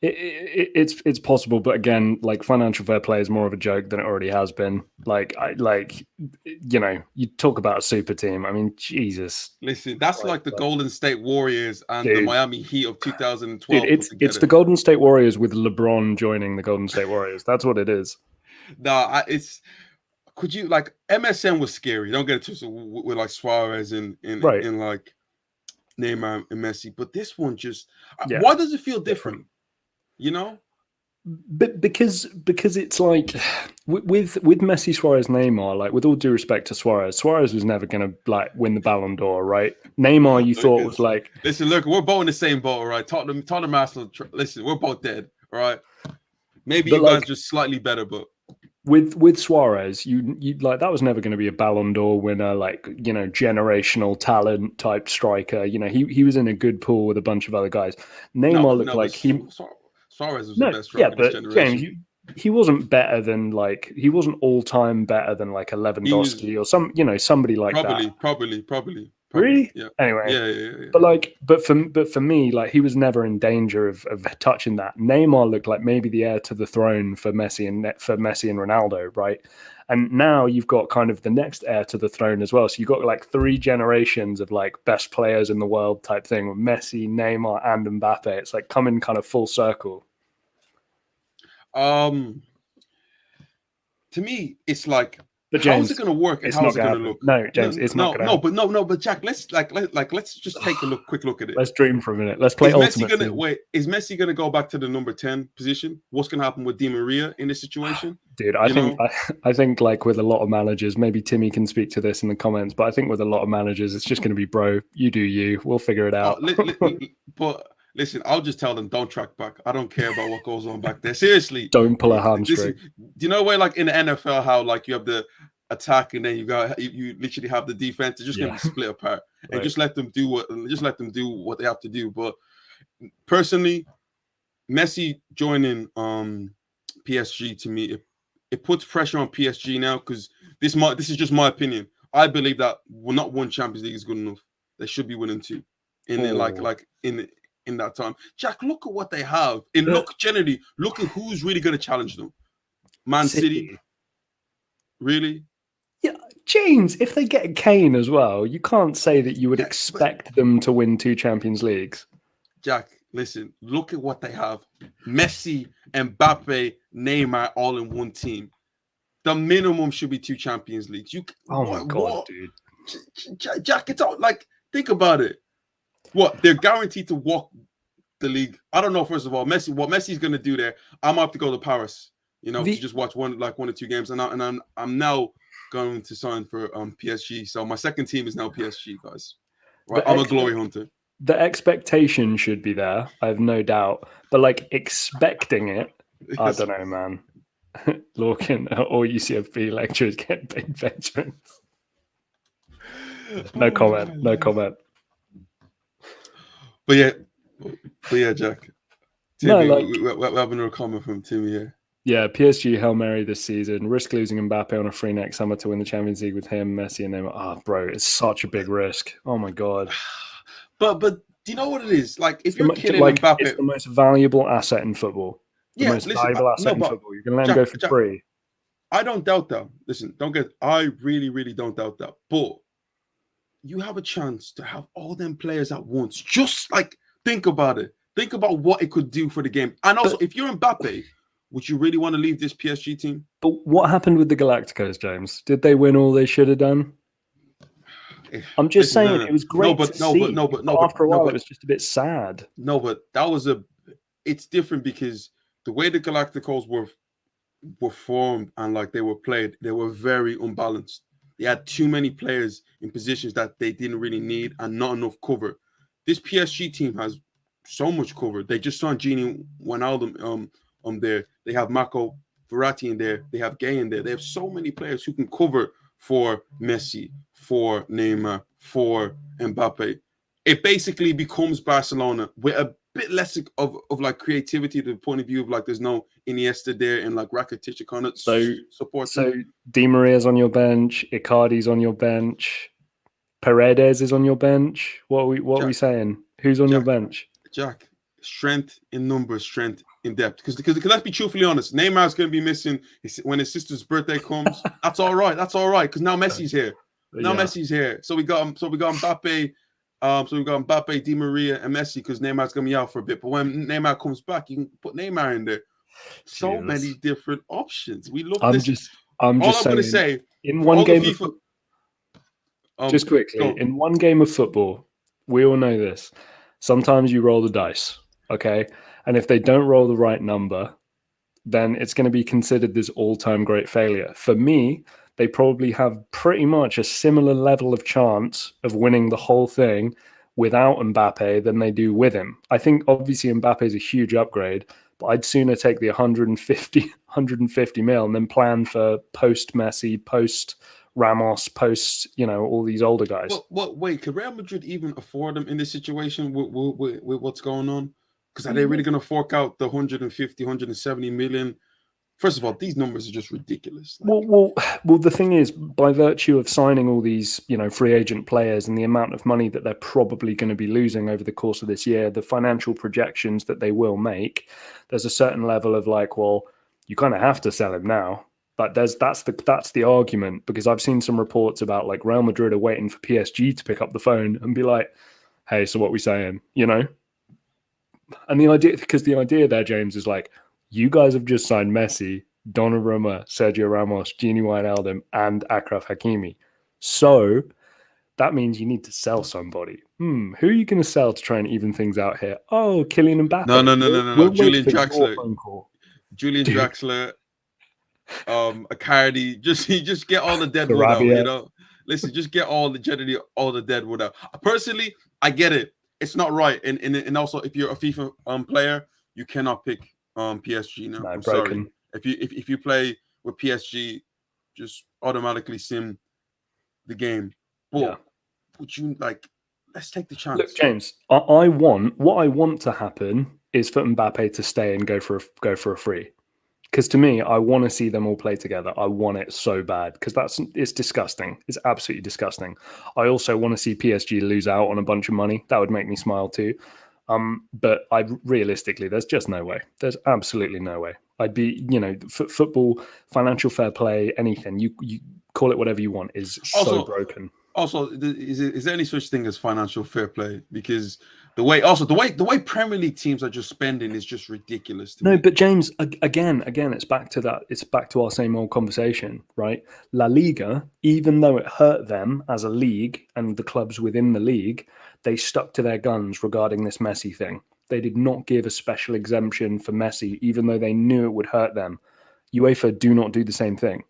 S2: It's possible, but again, like financial fair play is more of a joke than it already has been. You talk about a super team. I mean, Jesus.
S1: Listen, that's like the Golden State Warriors and the Miami Heat of 2012.
S2: Dude, it's the Golden State Warriors with LeBron joining the Golden State Warriors. That's what it is.
S1: Could you like MSN was scary. Don't get it twisted with like Suarez and like Neymar and Messi, but this one just why does it feel different? You know,
S2: but because it's like with Messi, Suarez, Neymar. Like with all due respect to Suarez was never going to like win the Ballon d'Or, right? Neymar, you thought was like.
S1: Listen, look, we're both in the same boat, all right? Tottenham, Arsenal. Listen, we're both dead, all right? Maybe you guys just slightly better, but
S2: with Suarez, you like that was never going to be a Ballon d'Or winner, like generational talent type striker. He was in a good pool with a bunch of other guys. Neymar looked like he.
S1: Suarez was the best striker of this generation.
S2: James, he wasn't better than he wasn't all time better than like a Lewandowski or somebody like that.
S1: Probably.
S2: Really?
S1: Yeah.
S2: Anyway.
S1: Yeah.
S2: But for me, like he was never in danger of touching that. Neymar looked like maybe the heir to the throne for Messi and Ronaldo, right? And now you've got kind of the next heir to the throne as well. So you've got like 3 generations of like best players in the world type thing with Messi, Neymar, and Mbappe. It's like coming kind of full circle.
S1: To me, it's like,
S2: but James,
S1: how is it going to work and how is it going to look?
S2: No, James, it's not going
S1: to. But Jack, let's just take a quick look at it.
S2: Let's dream for a minute. Let's play Ultimate Team.
S1: Is Messi going to go back to the number 10 position? What's going to happen with Di Maria in this situation?
S2: Dude, I think like with a lot of managers, maybe Timmy can speak to this in the comments, but I think with a lot of managers, it's just going to be, bro, you do you. We'll figure it out.
S1: But listen, I'll just tell them, don't track back. I don't care about what goes on back there. Seriously.
S2: Don't pull a hamstring.
S1: Do you know where, like in the NFL, how like you have the attack and then you literally have the defense? It's just going to be split apart. And just let them do what they have to do. But personally, Messi joining PSG, to me, it puts pressure on PSG now, because this is just my opinion. I believe that not one Champions League is good enough. They should be winning 2. In that time. Jack, look at what they have. And look at who's really going to challenge them. Man City. Really?
S2: Yeah, James, if they get Kane as well, you can't say that you would expect them to win 2 Champions Leagues.
S1: Jack, listen, look at what they have. Messi, Mbappe, Neymar, all in one team. The minimum should be 2 Champions Leagues.
S2: My God, dude.
S1: Jack, it's all like, think about it. What? They're guaranteed to walk the league. I don't know, first of all, what Messi's going to do there. I'm going to have to go to Paris, to just watch one or 2 games. And I'm now going to sign for PSG. So my second team is now PSG, guys. Right? I'm a glory hunter.
S2: The expectation should be there. I have no doubt. But like expecting it, I don't know, man. Lorcan or UCFB lecturers get big veterans. No comment.
S1: But yeah, Jack. Timmy, we're having a comment from Timmy here.
S2: Yeah, PSG Hail Mary this season. Risk losing Mbappe on a free next summer to win the Champions League with him, Messi, and Neymar. Bro, it's such a big risk. Oh my God.
S1: But Do you know what it is? Like, if
S2: It's
S1: you're killing Mbappe,
S2: it's the most valuable asset in football. The
S1: yeah,
S2: most
S1: listen,
S2: valuable asset
S1: no,
S2: in
S1: but
S2: football. You can let him go for free.
S1: I don't doubt that. Listen, I really, really don't doubt that. But you have a chance to have all them players at once. Just like, think about it. Think about what it could do for the game. And also, if you're Mbappe, would you really want to leave this PSG team?
S2: But what happened with the Galacticos, James? Did they win all they should have done? I'm just saying it was great to see. But after a while, it was just a bit sad.
S1: No, but that was it's different because the way the Galacticos were formed and like they were played, they were very unbalanced. They had too many players in positions that they didn't really need and not enough cover. This PSG team has so much cover. They just signed Gini Wijnaldum there. They have Marco Verratti in there. They have Gay in there. They have so many players who can cover for Messi, for Neymar, for Mbappe. It basically becomes Barcelona with a bit less of like creativity to the point of view of like there's no Iniesta there and like Rakitic kind of support.
S2: So Di Maria's on your bench, Icardi's on your bench, Paredes is on your bench. What are we saying? Who's on your bench?
S1: Jack, strength in numbers, strength in depth. Because let's be truthfully honest, Neymar's going to be missing when his sister's birthday comes. That's all right. That's all right because now Messi's here. Messi's here. So we got Mbappe. So we got Mbappe, Di Maria, and Messi because Neymar's gonna be out for a bit. But when Neymar comes back, you can put Neymar in there. So many different options. We love this.
S2: I'm gonna say in one game just quickly, in one game of football, we all know this. Sometimes you roll the dice, okay? And if they don't roll the right number, then it's going to be considered this all-time great failure. For me, they probably have pretty much a similar level of chance of winning the whole thing without Mbappe than they do with him. I think obviously Mbappe is a huge upgrade, but I'd sooner take the 150 mil and then plan for post Messi, post Ramos, post, all these older guys.
S1: Wait, could Real Madrid even afford them in this situation with what's going on? Because are they really going to fork out the 150, 170 million? First of all, these numbers are just ridiculous.
S2: Well, the thing is, by virtue of signing all these, free agent players and the amount of money that they're probably going to be losing over the course of this year, the financial projections that they will make, there's a certain level of like, well, you kind of have to sell him now. But that's the argument, because I've seen some reports about like Real Madrid are waiting for PSG to pick up the phone and be like, hey, so what we saying, And the idea there, James, is like, you guys have just signed Messi, Donnarumma, Sergio Ramos, Gini Wijnaldum, and Achraf Hakimi. So that means you need to sell somebody. Who are you going to sell to try and even things out here? Oh, Kylian Mbappe.
S1: No. Julian Draxler. Icardi, just get all the dead wood out, Listen, just get all the dead wood out. Personally, I get it. It's not right, and also if you're a FIFA player, you cannot pick PSG now. I'm sorry. If you play with PSG, just automatically sim the game. But would you let's take the chance.
S2: Look, James, what I want to happen is for Mbappe to stay and go for a free. Because to me, I want to see them all play together. I want it so bad because it's disgusting. It's absolutely disgusting. I also want to see PSG lose out on a bunch of money. That would make me smile too. But realistically, there's just no way. There's absolutely no way. I'd be, football, financial fair play, anything. You call it whatever you want is so broken.
S1: Also, is there any such thing as financial fair play? Because the way Premier League teams are just spending is just ridiculous to me.
S2: But James, again, it's back to that. It's back to our same old conversation, right? La Liga, even though it hurt them as a league and the clubs within the league, they stuck to their guns regarding this Messi thing. They did not give a special exemption for Messi, even though they knew it would hurt them. UEFA do not do the same thing.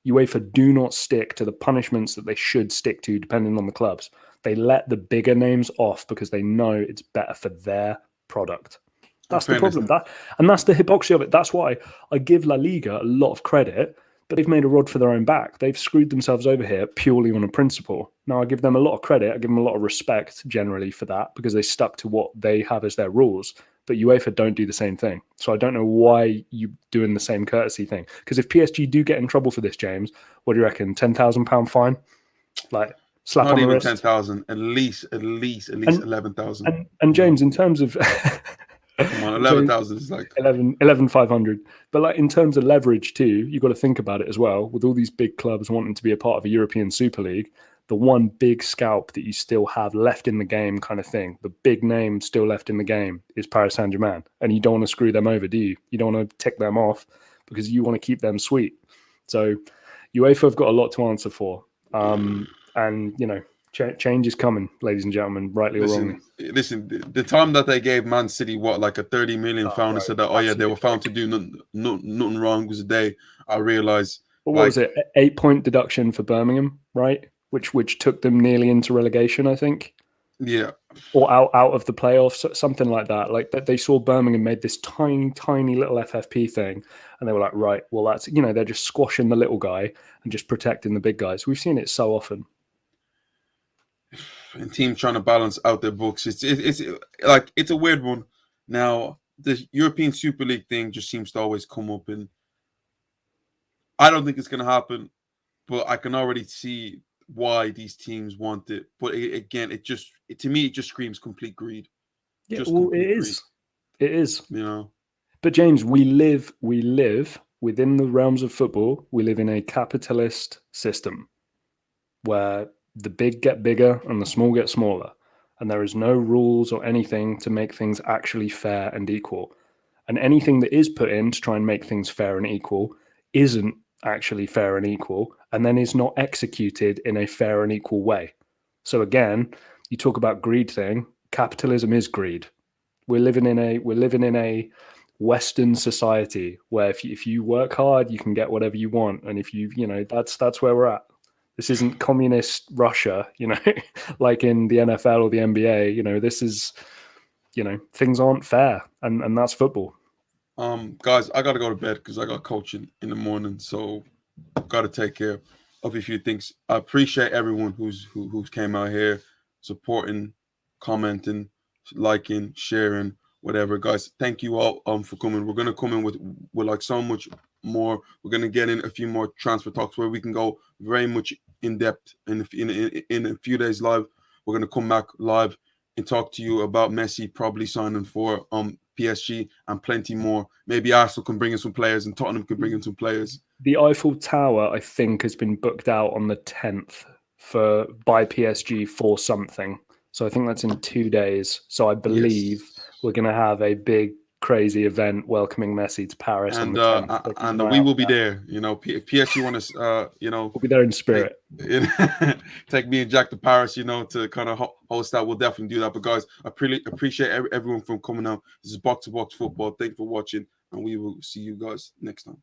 S2: UEFA do not stick to the punishments that they should stick to depending on the clubs. They let the bigger names off because they know it's better for their product. That's the problem. And that's the hypocrisy of it. That's why I give La Liga a lot of credit, but they've made a rod for their own back. They've screwed themselves over here purely on a principle. Now, I give them a lot of credit. I give them a lot of respect generally for that because they stuck to what they have as their rules. But UEFA don't do the same thing. So I don't know why you're doing the same courtesy thing. Because if PSG do get in trouble for this, James, what do you reckon? £10,000 fine? slap
S1: Not
S2: on the
S1: even
S2: wrist.
S1: 10,000. At least 11,000.
S2: And James, in terms of
S1: Come on, 11,000 is like
S2: 11,500. But like in terms of leverage too, you've got to think about it as well. With all these big clubs wanting to be a part of a European Super League, the one big scalp that you still have left in the game, kind of thing, the big name still left in the game is Paris Saint-Germain, and you don't want to screw them over, do you? You don't want to tick them off because you want to keep them sweet. So UEFA have got a lot to answer for, and you know, change is coming, ladies and gentlemen, rightly or wrongly.
S1: Listen, the time that they gave Man City like a 30 million pound and said that, oh yeah, they were found to do nothing wrong, was the day I realized.
S2: But what was it? 8-point deduction for Birmingham, right? Which took them nearly into relegation, I think.
S1: Yeah.
S2: Or out of the playoffs, something like that. Like that, they saw Birmingham made this tiny little FFP thing, and they were like, right, well, that's, you know, they're just squashing the little guy and just protecting the big guys. We've seen it so often.
S1: And teams trying to balance out their books. It's like, it's a weird one. Now, the European Super League thing just seems to always come up, and I don't think it's going to happen, but I can already see why these teams want it. But again, to me, it just screams complete greed.
S2: Yeah, just well, it is. Greed. It is.
S1: You know.
S2: But James, we live within the realms of football. We live in a capitalist system where the big get bigger and the small get smaller, and there is no rules or anything to make things actually fair and equal. And anything that is put in to try and make things fair and equal isn't actually fair and equal, and then is not executed in a fair and equal way. So again, you talk about greed thing. Capitalism is greed. We're living in a Western society where if you work hard, you can get whatever you want, and if you know, that's where we're at. This isn't communist Russia, you know, like in the NFL or the NBA. You know, this is, you know, things aren't fair, and that's football.
S1: Guys, I gotta go to bed because I got coaching in the morning, so gotta take care of a few things. I appreciate everyone who's came out here supporting, commenting, liking, sharing, whatever. Guys, thank you all for coming. We're gonna come in with like so much more. We're gonna get in a few more transfer talks where we can go very much in depth in a few days live. We're gonna come back live and talk to you about Messi probably signing for PSG and plenty more. Maybe Arsenal can bring in some players and Tottenham can bring in some players.
S2: The Eiffel Tower, I think, has been booked out on the 10th by PSG for something. So I think that's in 2 days. So I believe we're going to have a big, crazy event welcoming Messi to Paris on the 10th.
S1: And we will be there. You know, if PSG want to, you know,
S2: we'll be there in spirit.
S1: Take me and Jack to Paris, you know, to kind of host that. We'll definitely do that. But guys, I appreciate everyone from coming out. This is Box to Box Football. Thank you for watching, and we will see you guys next time.